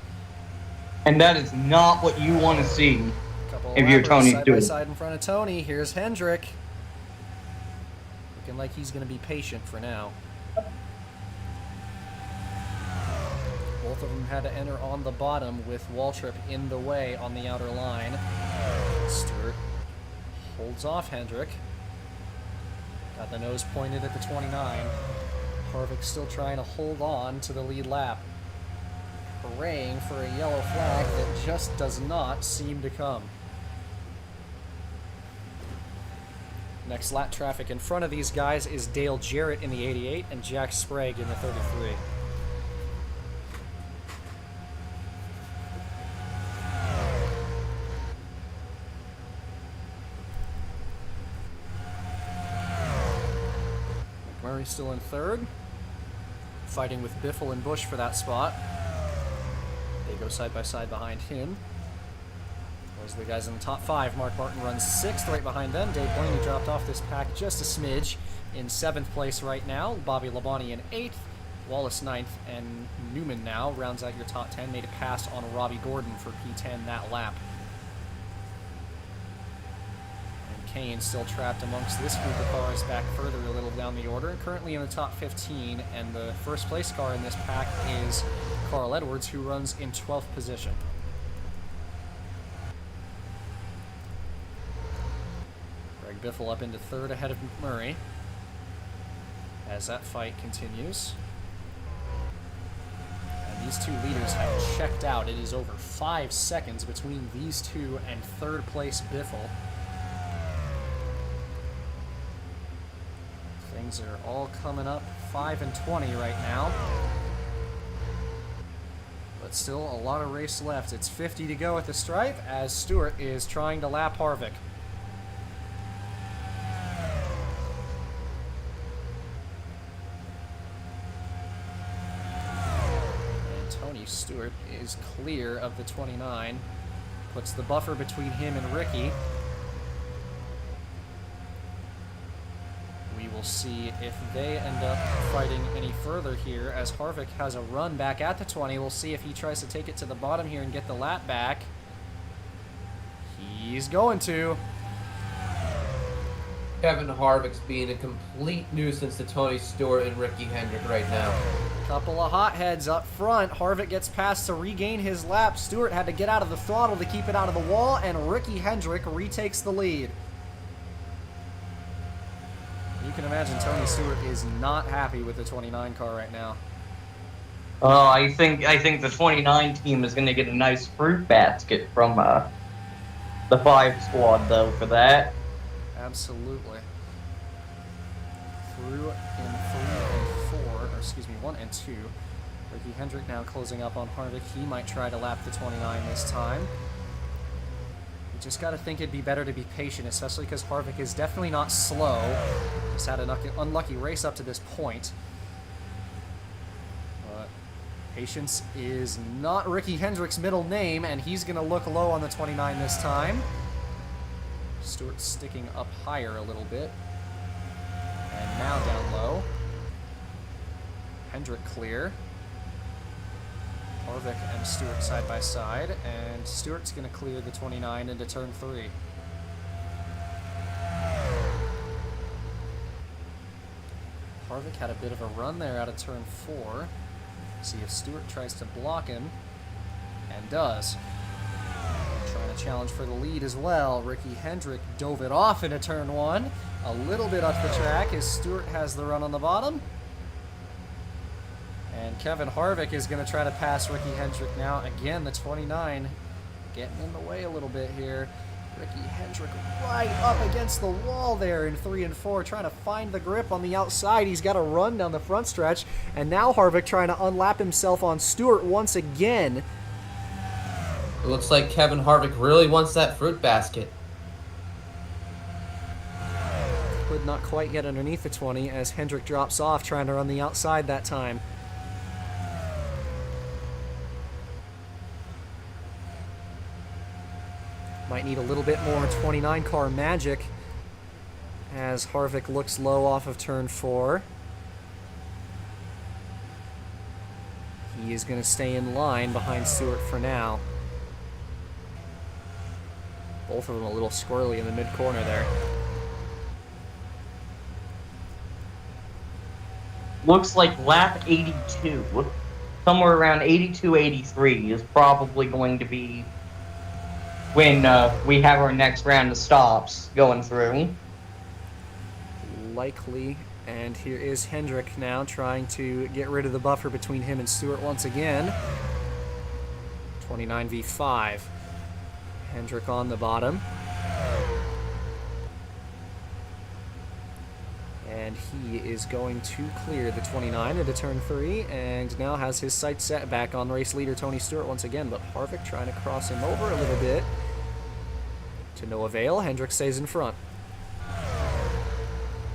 And that is not what you want to see if you're Tony Stewart. Side by side in front of Tony. Here's Hendrick. Looking like he's going to be patient for now. Both of them had to enter on the bottom with Waltrip in the way on the outer line. Stewart holds off Hendrick. Got the nose pointed at the 29. Harvick still trying to hold on to the lead lap. Praying for a yellow flag that just does not seem to come. Next lap traffic in front of these guys is Dale Jarrett in the 88 and Jack Sprague in the 33. McMurray still in third, fighting with Biffle and Busch for that spot. They go side by side behind him. Those are the guys in the top 5. Mark Martin runs 6th right behind them. Dave Blaney dropped off this pack just a smidge in 7th place right now. Bobby Labonte in 8th. Wallace 9th. And Newman now rounds out your top 10. Made a pass on Robbie Gordon for P10 that lap. And Kane still trapped amongst this group of cars back further a little down the order. Currently in the top 15. And the first place car in this pack is Carl Edwards, who runs in 12th position. Greg Biffle up into 3rd ahead of McMurray as that fight continues. And these two leaders have checked out. It is over 5 seconds between these two and 3rd place Biffle. Things are all coming up 5 and 20 right now. But still a lot of race left. It's 50 to go at the stripe as Stewart is trying to lap Harvick. And Tony Stewart is clear of the 29. Puts the buffer between him and Ricky. We will see if they end up fighting any further here as Harvick has a run back at the 20. We'll see if he tries to take it to the bottom here and get the lap back. He's going to. Kevin Harvick's being a complete nuisance to Tony Stewart and Ricky Hendrick right now. Couple of hotheads up front. Harvick gets past to regain his lap. Stewart had to get out of the throttle to keep it out of the wall, and Ricky Hendrick retakes the lead. You can imagine Tony Stewart is not happy with the 29 car right now. Oh, I think the 29 team is going to get a nice fruit basket from the 5 squad, though, for that. Absolutely. Through in 3 and 4, or excuse me, 1 and 2. Ricky Hendrick now closing up on Harvick. He might try to lap the 29 this time. Just got to think it'd be better to be patient, especially because Harvick is definitely not slow. He's had an unlucky race up to this point. But patience is not Ricky Hendrick's middle name, and he's going to look low on the 29 this time. Stewart sticking up higher a little bit. And now down low. Hendrick clear. Harvick and Stewart side by side, and Stewart's going to clear the 29 into turn 3. Harvick had a bit of a run there out of turn 4. See if Stewart tries to block him, and does. Trying to challenge for the lead as well. Ricky Hendrick dove it off into turn 1. A little bit up the track as Stewart has the run on the bottom. And Kevin Harvick is going to try to pass Ricky Hendrick now. Again, the 29 getting in the way a little bit here. Ricky Hendrick right up against the wall there in 3 and 4, trying to find the grip on the outside. He's got a run down the front stretch. And now Harvick trying to unlap himself on Stewart once again. It looks like Kevin Harvick really wants that fruit basket. Could not quite get underneath the 20 as Hendrick drops off, trying to run the outside that time. Might need a little bit more 29 car magic as Harvick looks low off of turn 4. He is going to stay in line behind Stewart for now. Both of them a little squirrely in the mid-corner there. looks like lap 82, somewhere around 82, 83 is probably going to be when we have our next round of stops going through. Likely. And here is Hendrick now trying to get rid of the buffer between him and Stewart once again. 29 v 5. Hendrick on the bottom. And he is going to clear the 29 into turn 3 and now has his sights set back on race leader Tony Stewart once again, but Harvick trying to cross him over a little bit. To no avail, Hendrick stays in front.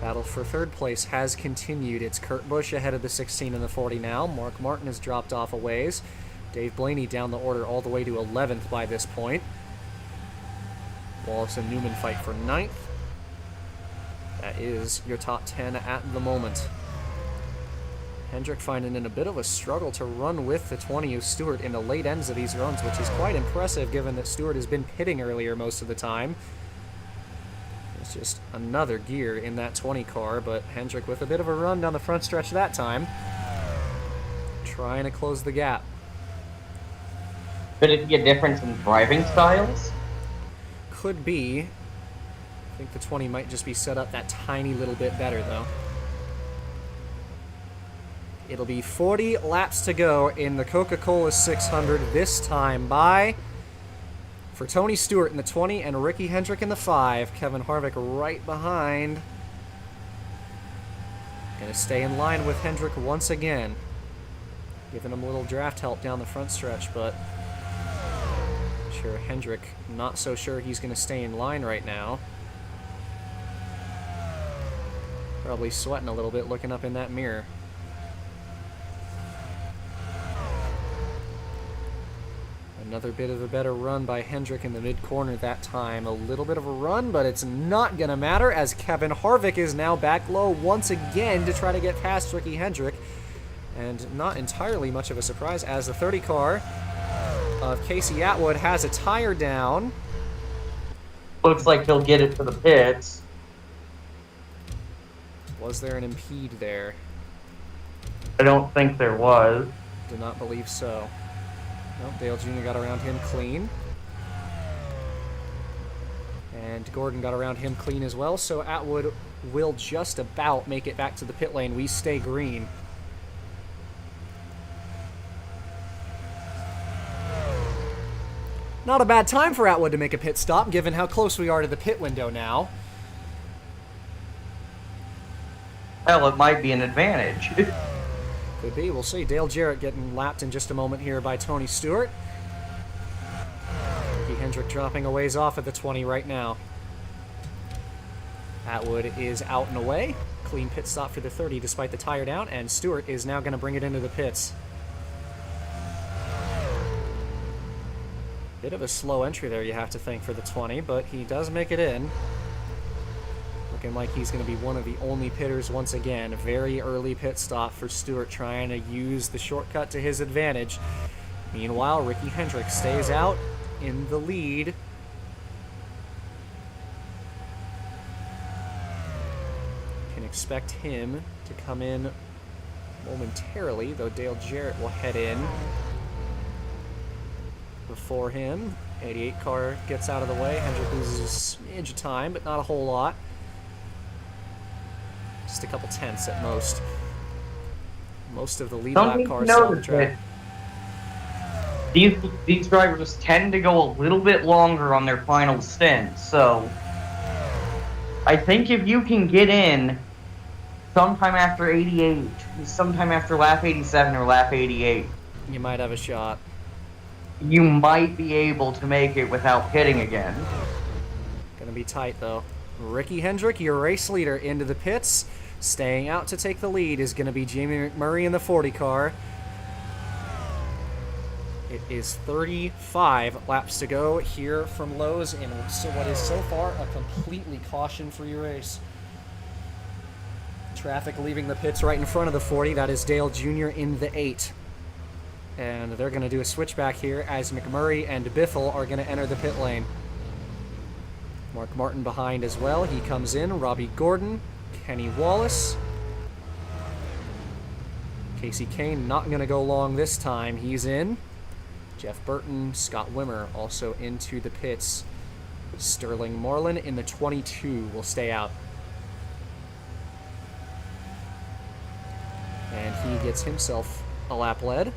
Battle for third place has continued. It's Kurt Busch ahead of the 16 and the 40 now. Mark Martin has dropped off a ways. Dave Blaney down the order all the way to 11th by this point. Wallace and Newman fight for 9th. That is your top 10 at the moment. Hendrick finding in a bit of a struggle to run with the 20 of Stewart in the late ends of these runs, which is quite impressive given that Stewart has been pitting earlier most of the time. It's just another gear in that 20 car, but Hendrick with a bit of a run down the front stretch that time. Trying to close the gap. Could it be a difference in driving styles? Could be. I think the 20 might just be set up that tiny little bit better, though. It'll be 40 laps to go in the Coca-Cola 600, this time by... for Tony Stewart in the 20 and Ricky Hendrick in the 5. Kevin Harvick right behind. Gonna stay in line with Hendrick once again. Giving him a little draft help down the front stretch, but... sure, Hendrick not so sure he's gonna stay in line right now. Probably sweating a little bit looking up in that mirror. Another bit of a better run by Hendrick in the mid-corner that time. A little bit of a run, but it's not going to matter as Kevin Harvick is now back low once again to try to get past Ricky Hendrick. And not entirely much of a surprise as the 30 car of Casey Atwood has a tire down. Looks like he'll get it to the pits. Was there an impede there? I don't think there was. Do not believe so. Nope, Dale Jr. got around him clean. And Gordon got around him clean as well, so Atwood will just about make it back to the pit lane. We stay green. Not a bad time for Atwood to make a pit stop, given how close we are to the pit window now. Well, it might be an advantage. Could be. We'll see. Dale Jarrett getting lapped in just a moment here by Tony Stewart. Ricky Hendrick dropping a ways off at the 20 right now. Atwood is out and away. Clean pit stop for the 30 despite the tire down, and Stewart is now going to bring it into the pits. Bit of a slow entry there, you have to think, for the 20, but he does make it in. Looking like he's going to be one of the only pitters once again. A very early pit stop for Stewart, trying to use the shortcut to his advantage. Meanwhile, Ricky Hendrick stays out in the lead. Can expect him to come in momentarily, though Dale Jarrett will head in before him. 88 car gets out of the way. Hendrick loses a smidge of time, but not a whole lot. Just a couple tenths at most. Most of the lead lap cars on the track. These drivers tend to go a little bit longer on their final stint, so I think if you can get in sometime after 88, sometime after lap 87 or lap 88, you might have a shot. You might be able to make it without pitting again. Gonna be tight though. Ricky Hendrick, your race leader, into the pits. Staying out to take the lead is going to be Jamie McMurray in the 40 car. It is 35 laps to go here from Lowe's in what is so far a completely caution-free race. Traffic leaving the pits right in front of the 40. That is Dale Jr. in the 8. And they're going to do a switchback here as McMurray and Biffle are going to enter the pit lane. Mark Martin behind as well. He comes in. Robbie Gordon, Kenny Wallace, Casey Kane not going to go long this time. He's in. Jeff Burton, Scott Wimmer also into the pits. Sterling Marlin in the 22 will stay out. And he gets himself a lap lead.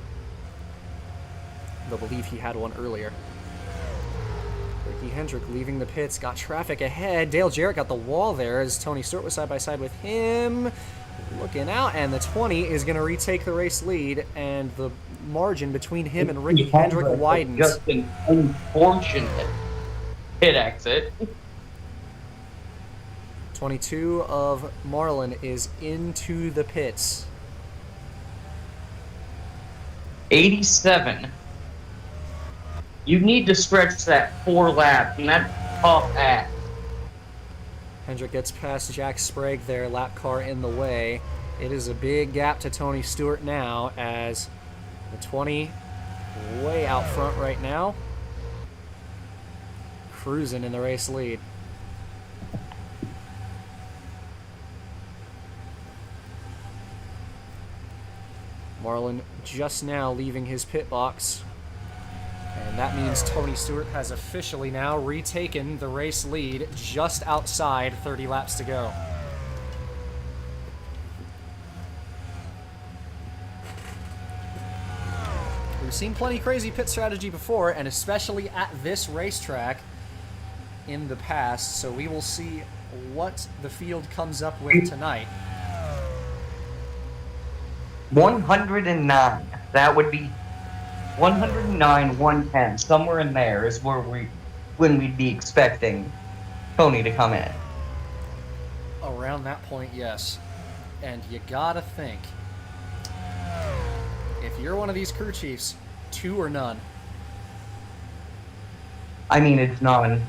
They'll believe he had one earlier. Ricky Hendrick leaving the pits, got traffic ahead. Dale Jarrett got the wall there as Tony Stewart was side by side with him. Looking out, and the 20 is going to retake the race lead, and the margin between him and Ricky Hendrick widens. Just an unfortunate pit exit. 22 of Marlin is into the pits. 87. You need to stretch that 4 laps, and that's tough ass. Hendrick gets past Jack Sprague there, lap car in the way. It is a big gap to Tony Stewart now as the 20 way out front right now. Cruising in the race lead. Marlin just now leaving his pit box. And that means Tony Stewart has officially now retaken the race lead just outside 30 laps to go. We've seen plenty crazy pit strategy before, and especially at this racetrack in the past, so we will see what the field comes up with tonight. 109. That would be 109, 110. Somewhere in there is where when we'd be expecting Tony to come in. Around that point, yes. And you gotta think, if you're one of these crew chiefs, 2 or none. I mean, it's none.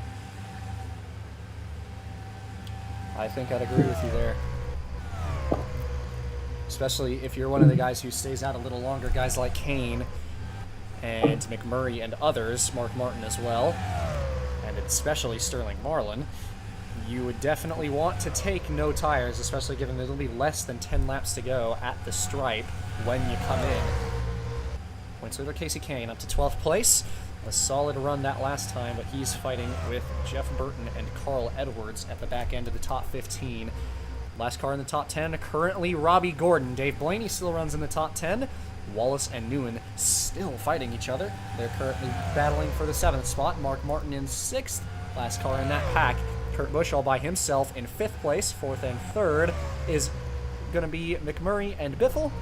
I think I'd agree with you there. Especially if you're one of the guys who stays out a little longer, guys like Kane and McMurray and others, Mark Martin as well, and especially Sterling Marlin, you would definitely want to take no tires, especially given that it'll be less than 10 laps to go at the stripe when you come in. Points leader Casey Kane up to 12th place. A solid run that last time, but he's fighting with Jeff Burton and Carl Edwards at the back end of the top 15. Last car in the top 10, currently Robbie Gordon. Dave Blaney still runs in the top 10. Wallace and Newman still fighting each other. They're currently battling for the 7th spot. Mark Martin in 6th. Last car in that pack. Kurt Busch all by himself in 5th place. 4th and 3rd is going to be McMurray and Biffle.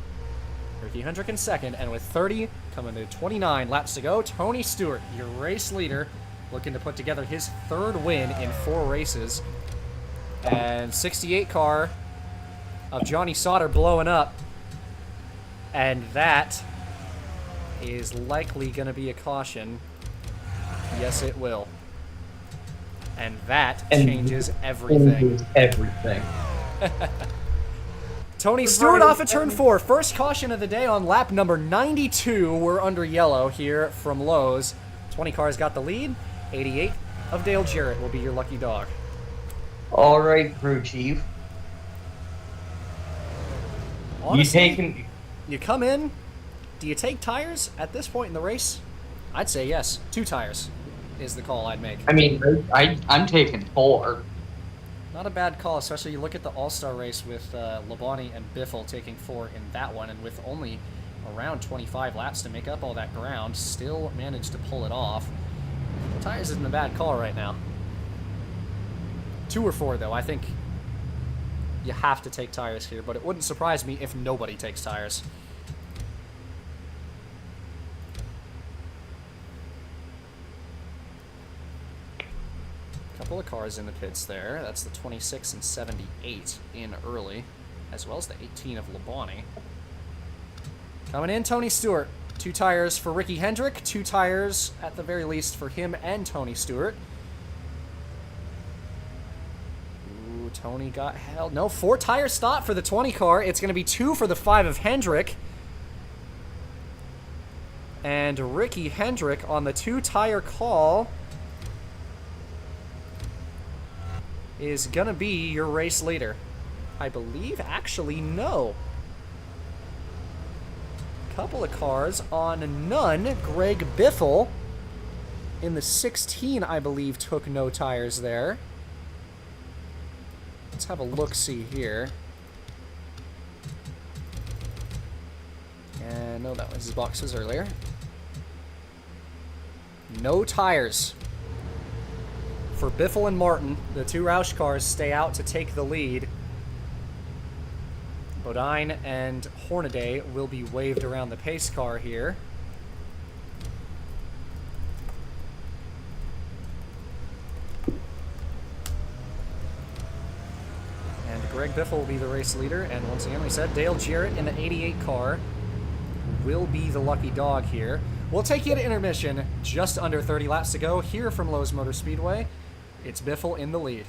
Ricky Hendrick in 2nd. And with 30 coming to 29 laps to go, Tony Stewart, your race leader, looking to put together his 3rd win in 4 races. And 68 car of Johnny Sauter blowing up. And that is likely going to be a caution. Yes, it will. And that changes everything. Everything. Tony Stewart off at turn 4. First caution of the day on lap number 92. We're under yellow here from Lowe's. 20 cars got the lead. 88 of Dale Jarrett will be your lucky dog. All right, crew chief. Honestly, you come in, do you take tires at this point in the race? I'd say yes. 2 tires is the call I'd make. I mean, I'm taking 4. Not a bad call, especially you look at the All-Star race with Labonte and Biffle taking 4 in that one, and with only around 25 laps to make up all that ground, still managed to pull it off. Tires isn't a bad call right now. 2 or 4, though. I think you have to take tires here, but it wouldn't surprise me if nobody takes tires. Couple of cars in the pits there. That's the 26 and 78 in early, as well as the 18 of Labonte. Coming in, Tony Stewart. 2 tires for Ricky Hendrick. 2 tires, at the very least, for him and Tony Stewart. Ooh, Tony got held. No, 4 tire stop for the 20 car. It's going to be 2 for the 5 of Hendrick. And Ricky Hendrick on the 2 tire call is going to be your race leader. I believe, actually, no. Couple of cars on none. Greg Biffle in the 16, I believe, took no tires there. Let's have a look-see here. And no, that was his boxes earlier. No tires for Biffle and Martin. The two Roush cars stay out to take the lead. Bodine and Hornaday will be waved around the pace car here. And Greg Biffle will be the race leader. And once again, we said Dale Jarrett in the 88 car will be the lucky dog here. We'll take you to intermission. Just under 30 laps to go here from Lowe's Motor Speedway. It's Biffle in the lead.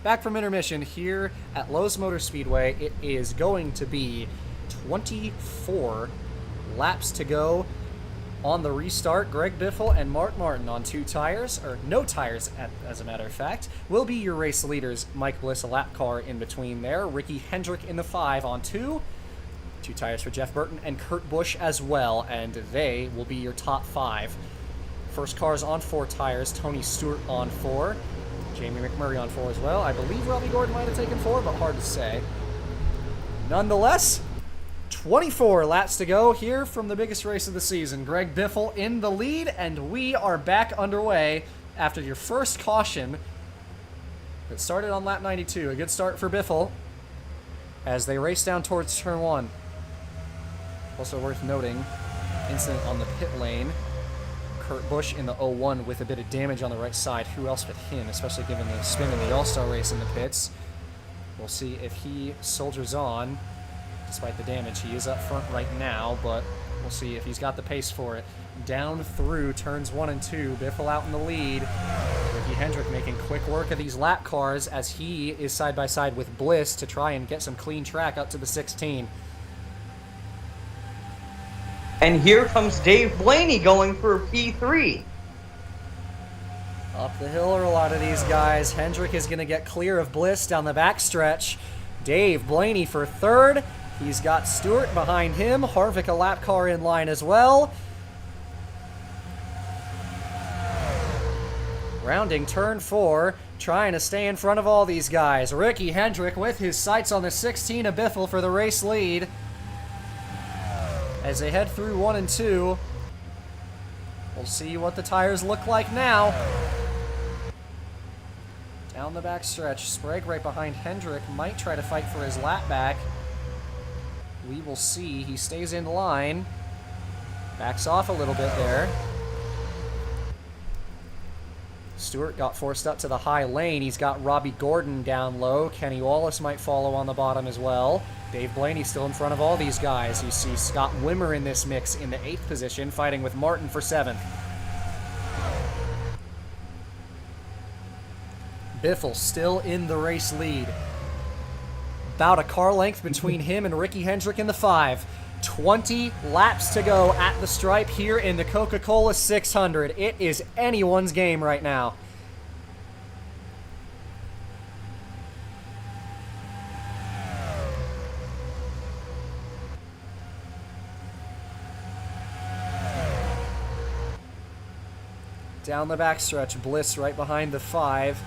Back from intermission here at Lowe's Motor Speedway. It is going to be 24 laps to go on the restart. Greg Biffle and Mark Martin on two tires, or no tires as a matter of fact, will be your race leaders. Mike Bliss, a lap car in between there. Ricky Hendrick in the 5 on 2. Two tires for Jeff Burton and Kurt Busch as well, and they will be your top 5. First car's on 4 tires. Tony Stewart on 4. Jamie McMurray on 4 as well. I believe Robbie Gordon might have taken 4, but hard to say. Nonetheless, 24 laps to go here from the biggest race of the season. Greg Biffle in the lead, and we are back underway after your first caution that started on lap 92. A good start for Biffle as they race down towards turn 1. Also worth noting, incident on the pit lane. Kurt Busch in the 01 with a bit of damage on the right side. Who else but him, especially given the spin in the All-Star race in the pits. We'll see if he soldiers on despite the damage. He is up front right now, but we'll see if he's got the pace for it. Down through turns 1 and 2. Biffle out in the lead. Ricky Hendrick making quick work of these lap cars as he is side by side with Bliss to try and get some clean track up to the 16. And here comes Dave Blaney going for P3. Up the hill are a lot of these guys. Hendrick is going to get clear of Bliss down the backstretch. Dave Blaney for third. He's got Stewart behind him. Harvick a lap car in line as well. Rounding turn 4, trying to stay in front of all these guys. Ricky Hendrick with his sights on the 16 of Biffle for the race lead. As they head through 1 and 2, we'll see what the tires look like now. Down the back stretch, Sprague right behind Hendrick, might try to fight for his lap back. We will see. He stays in line. Backs off a little bit there. Stewart got forced up to the high lane. He's got Robbie Gordon down low. Kenny Wallace might follow on the bottom as well. Dave Blaney still in front of all these guys. You see Scott Wimmer in this mix in the 8th position, fighting with Martin for 7th. Biffle still in the race lead. About a car length between him and Ricky Hendrick in the 5. 20 laps to go at the stripe here in the Coca-Cola 600. It is anyone's game right now. Down the backstretch, Bliss right behind the 5.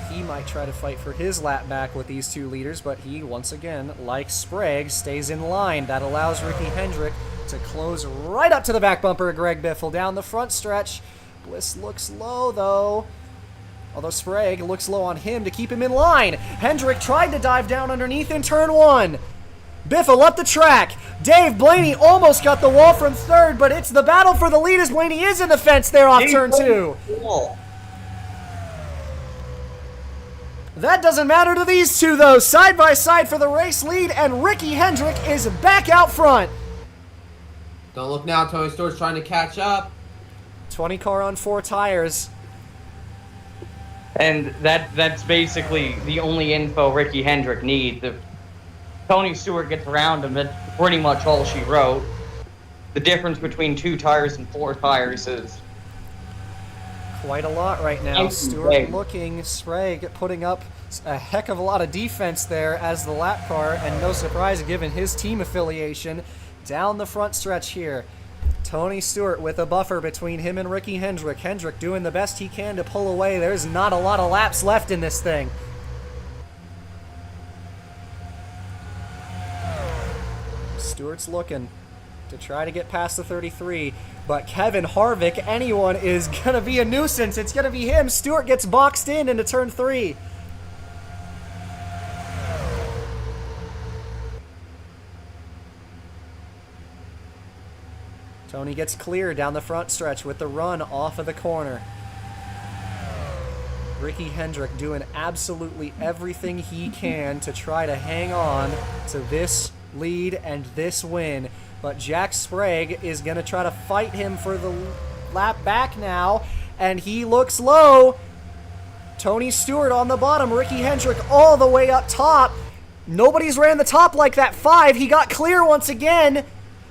He might try to fight for his lap back with these two leaders, but he, once again, like Sprague, stays in line. That allows Ricky Hendrick to close right up to the back bumper of Greg Biffle. Down the front stretch, Bliss looks low, though. Although Sprague looks low on him to keep him in line. Hendrick tried to dive down underneath in turn 1. Biffle up the track. Dave Blaney almost got the wall from third, but it's the battle for the lead as Blaney is in the fence there off turn 2. That doesn't matter to these two, though. Side by side for the race lead, and Ricky Hendrick is back out front. Don't look now. Tony Stewart's trying to catch up. 20 car on 4 tires. And that's basically the only info Ricky Hendrick needs. If Tony Stewart gets around him, it's pretty much all she wrote. The difference between 2 tires and 4 tires is quite a lot right now. Stewart looking, Sprague putting up a heck of a lot of defense there as the lap car, and no surprise given his team affiliation. Down the front stretch here, Tony Stewart with a buffer between him and Ricky Hendrick. Hendrick doing the best he can to pull away. There's not a lot of laps left in this thing. Stewart's looking to try to get past the 33, but Kevin Harvick, anyone is going to be a nuisance. It's going to be him. Stewart gets boxed in into turn 3. Tony gets clear down the front stretch with the run off of the corner. Ricky Hendrick doing absolutely everything he can to try to hang on to this lead and this win. But Jack Sprague is going to try to fight him for the lap back now, and he looks low. Tony Stewart on the bottom, Ricky Hendrick all the way up top. Nobody's ran the top like that 5. He got clear once again.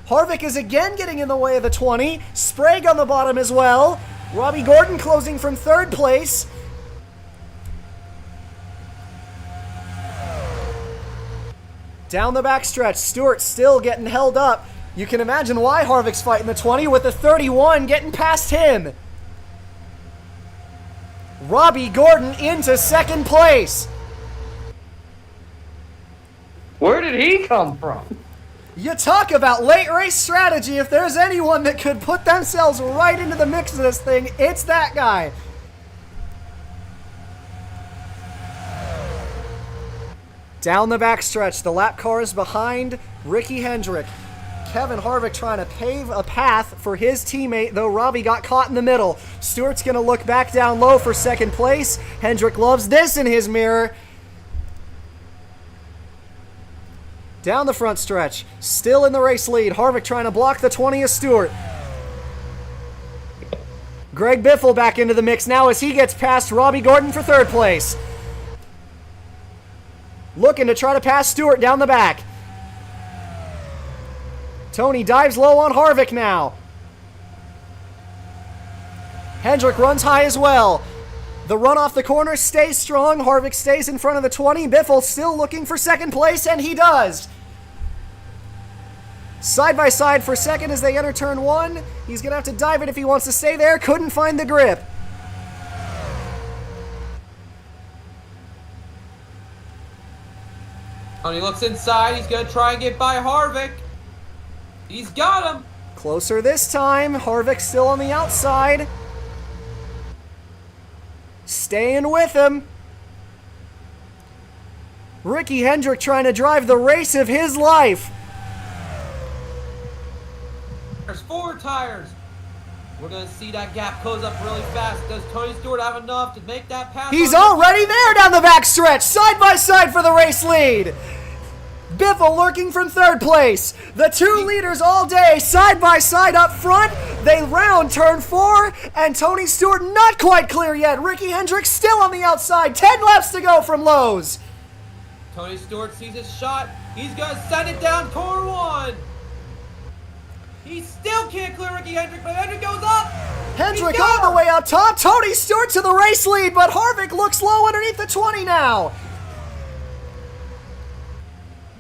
Harvick is again getting in the way of the 20. Sprague on the bottom as well. Robbie Gordon closing from 3rd place. Down the backstretch, Stewart still getting held up. You can imagine why Harvick's fighting the 20 with the 31 getting past him. Robbie Gordon into 2nd place. Where did he come from? You talk about late race strategy. If there's anyone that could put themselves right into the mix of this thing, it's that guy. Down the backstretch, the lap car is behind Ricky Hendrick. Kevin Harvick trying to pave a path for his teammate, though Robbie got caught in the middle. Stewart's going to look back down low for 2nd place. Hendrick loves this in his mirror. Down the front stretch, still in the race lead. Harvick trying to block the 20 of Stewart. Greg Biffle back into the mix now as he gets past Robbie Gordon for 3rd place. Looking to try to pass Stewart down the back. Tony dives low on Harvick now. Hendrick runs high as well. The run off the corner stays strong. Harvick stays in front of the 20. Biffle still looking for second place, and he does. Side by side for second as they enter turn 1. He's going to have to dive it if he wants to stay there. Couldn't find the grip. Tony looks inside. He's going to try and get by Harvick. He's got him. Closer this time. Harvick still on the outside. Staying with him. Ricky Hendrick trying to drive the race of his life. There's 4 tires. We're going to see that gap close up really fast. Does Tony Stewart have enough to make that pass? He's already there down the backstretch. Side by side for the race lead. Biffle lurking from third place. The 2 leaders all day, side by side up front. They round turn 4, and Tony Stewart not quite clear yet. Ricky Hendrick still on the outside. 10 laps to go from Lowe's. Tony Stewart sees his shot. He's going to send it down corner 1. He still can't clear Ricky Hendrick, but Hendrick goes up. Hendrick all the way up top. Tony Stewart to the race lead, but Harvick looks low underneath the 20 now.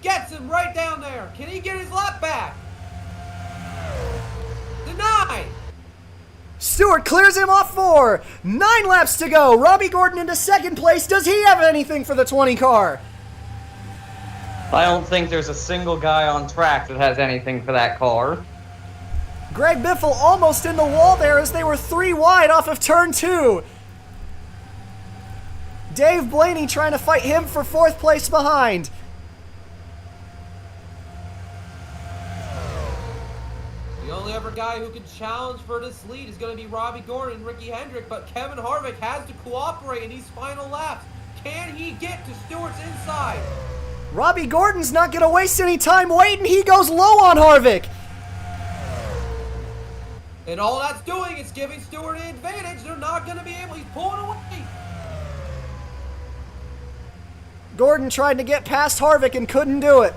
Gets him right down there. Can he get his lap back? Denied. Stewart clears him off 4. 9 laps to go. Robbie Gordon into second place. Does he have anything for the 20 car? I don't think there's a single guy on track that has anything for that car. Greg Biffle almost in the wall there as they were 3 wide off of turn 2. Dave Blaney trying to fight him for 4th place behind. The only other guy who can challenge for this lead is going to be Robbie Gordon and Ricky Hendrick, but Kevin Harvick has to cooperate in these final laps. Can he get to Stewart's inside? Robbie Gordon's not going to waste any time waiting. He goes low on Harvick. And all that's doing is giving Stewart an advantage. They're not going to be able. He's pulling away. Gordon tried to get past Harvick and couldn't do it.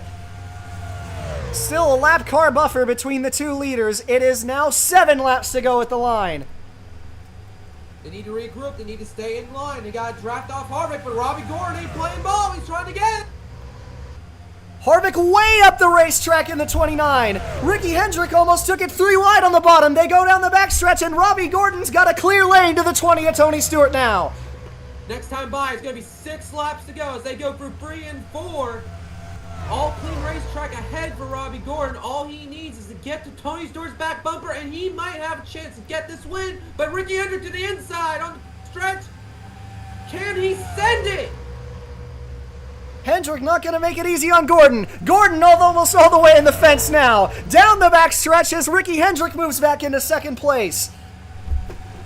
Still a lap car buffer between the 2 leaders. It is now 7 laps to go at the line. They need to regroup. They need to stay in line. They got to draft off Harvick, but Robbie Gordon ain't playing ball. He's trying to get it. Harvick way up the racetrack in the 29. Ricky Hendrick almost took it 3 wide on the bottom. They go down the backstretch, and Robbie Gordon's got a clear lane to the 20 of Tony Stewart now. Next time by, it's going to be 6 laps to go as they go through 3 and 4. All clean racetrack ahead for Robbie Gordon. All he needs is to get to Tony Stewart's back bumper, and he might have a chance to get this win. But Ricky Hendrick to the inside on the stretch. Can he send it? Hendrick not going to make it easy on Gordon. Gordon almost all the way in the fence now. Down the back stretch as Ricky Hendrick moves back into second place.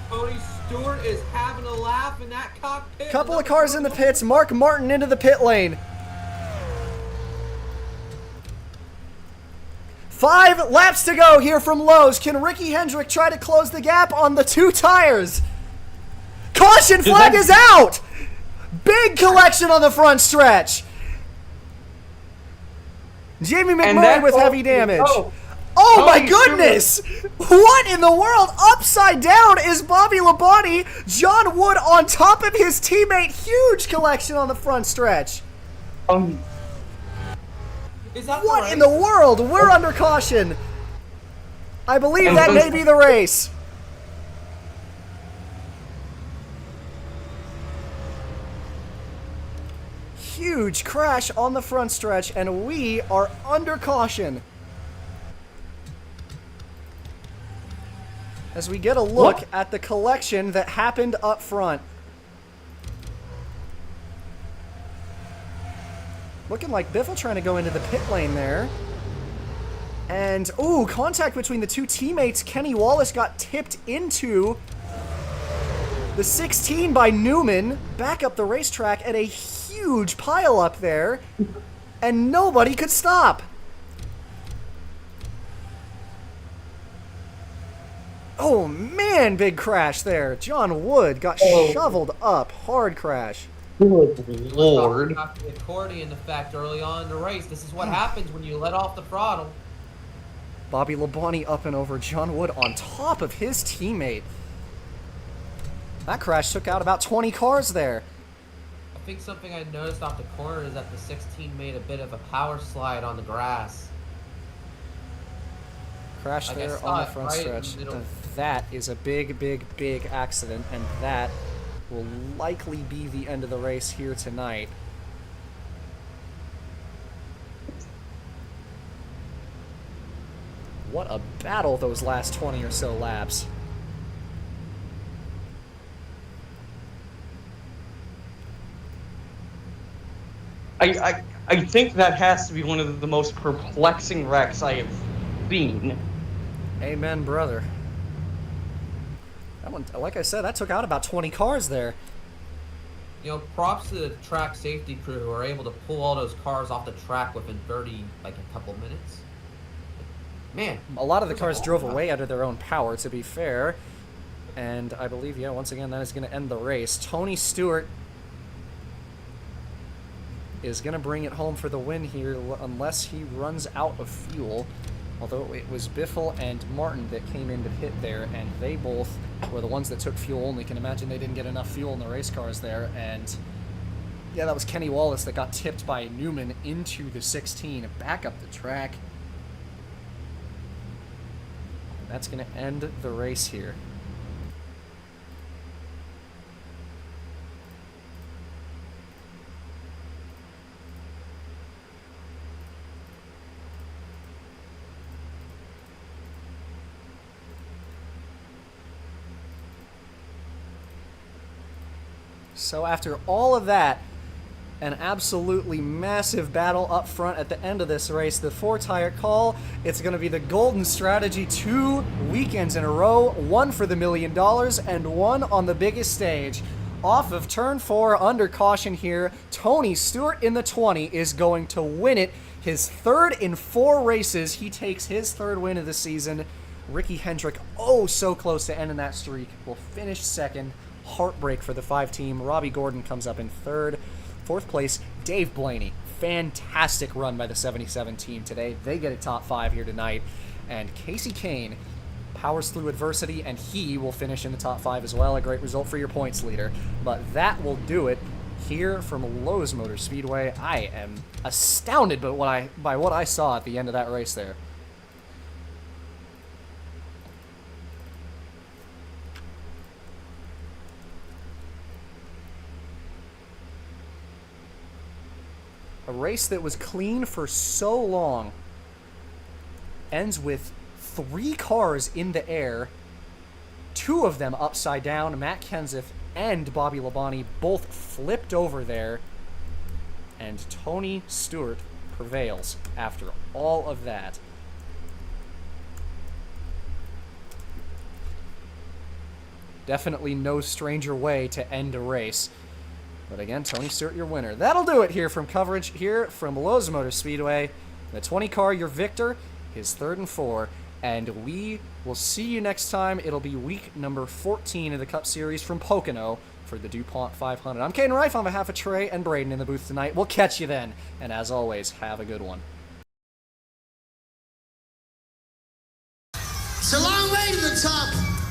Tony Stewart is having a laugh in that cockpit. Couple of cars in the pits. Mark Martin into the pit lane. 5 laps to go here from Lowe's. Can Ricky Hendrick try to close the gap on the 2 tires? Caution flag is out! Big collection on the front stretch. Jamie McMurray with heavy damage. Oh my goodness! What in the world? Upside down is Bobby Labonte. John Wood on top of his teammate. Huge collection on the front stretch. Is that What in the world? We're under caution. I believe that may be the race. Huge crash on the front stretch, and we are under caution. As we get a look at the collection that happened up front. Looking like Biffle trying to go into the pit lane there. And, ooh, contact between the 2 teammates. Kenny Wallace got tipped into the 16 by Newman. Back up the racetrack at a huge pile up there. And nobody could stop. Oh, man, big crash there. John Wood got shoveled up. Hard crash. Good Lord. About the accordion effect early on in the race. This is what happens when you let off the throttle. Bobby Labonte up and over John Wood on top of his teammate. That crash took out about 20 cars there. I think something I noticed off the corner is that the 16 made a bit of a power slide on the grass. Crash Like, I there saw on the it front right in the stretch. middle. That is a big, big, big accident, and that will likely be the end of the race here tonight. What a battle those last 20 or so laps. I think that has to be one of the most perplexing wrecks I have seen. Amen, brother. That one, like I said, that took out about 20 cars there. You know, props to the track safety crew who are able to pull all those cars off the track within 30, like a couple minutes. Man. A lot of the that was cars long drove time. away under their own power, to be fair. And I believe, yeah, once again, that is going to end the race. Tony Stewart is going to bring it home for the win here unless he runs out of fuel. Although it was Biffle and Martin that came into pit there, and they both were the ones that took fuel only. Can imagine they didn't get enough fuel in the race cars there. And yeah, that was Kenny Wallace that got tipped by Newman into the 16 back up the track. And that's going to end the race here. So after all of that, an absolutely massive battle up front at the end of this race, the 4-tire call, it's going to be the golden strategy 2 weekends in a row, one for the $1 million and one on the biggest stage. Off of turn 4 under caution here, Tony Stewart in the 20 is going to win it. His third in 4 races. He takes his third win of the season. Ricky Hendrick, oh so close to ending that streak, will finish second. Heartbreak for the 5 team. Robbie Gordon comes up in third. 4th place, Dave Blaney. Fantastic run by the 77 team today. They get a top 5 here tonight. And Casey Kane powers through adversity, and he will finish in the top 5 as well. A great result for your points leader. But that will do it here from Lowe's Motor Speedway. I am astounded by what I saw at the end of that race there. A race that was clean for so long ends with 3 cars in the air, 2 of them upside down. Matt Kenseth and Bobby Labonte both flipped over there, and Tony Stewart prevails after all of that. Definitely no stranger way to end a race. But again, Tony Stewart, your winner. That'll do it here from coverage here from Lowe's Motor Speedway. The 20 car, your victor, his 3rd and 4. And we will see you next time. It'll be week number 14 of the Cup Series from Pocono for the DuPont 500. I'm Caden Reif on behalf of Trey and Braden in the booth tonight. We'll catch you then. And as always, have a good one. It's a long way to the top.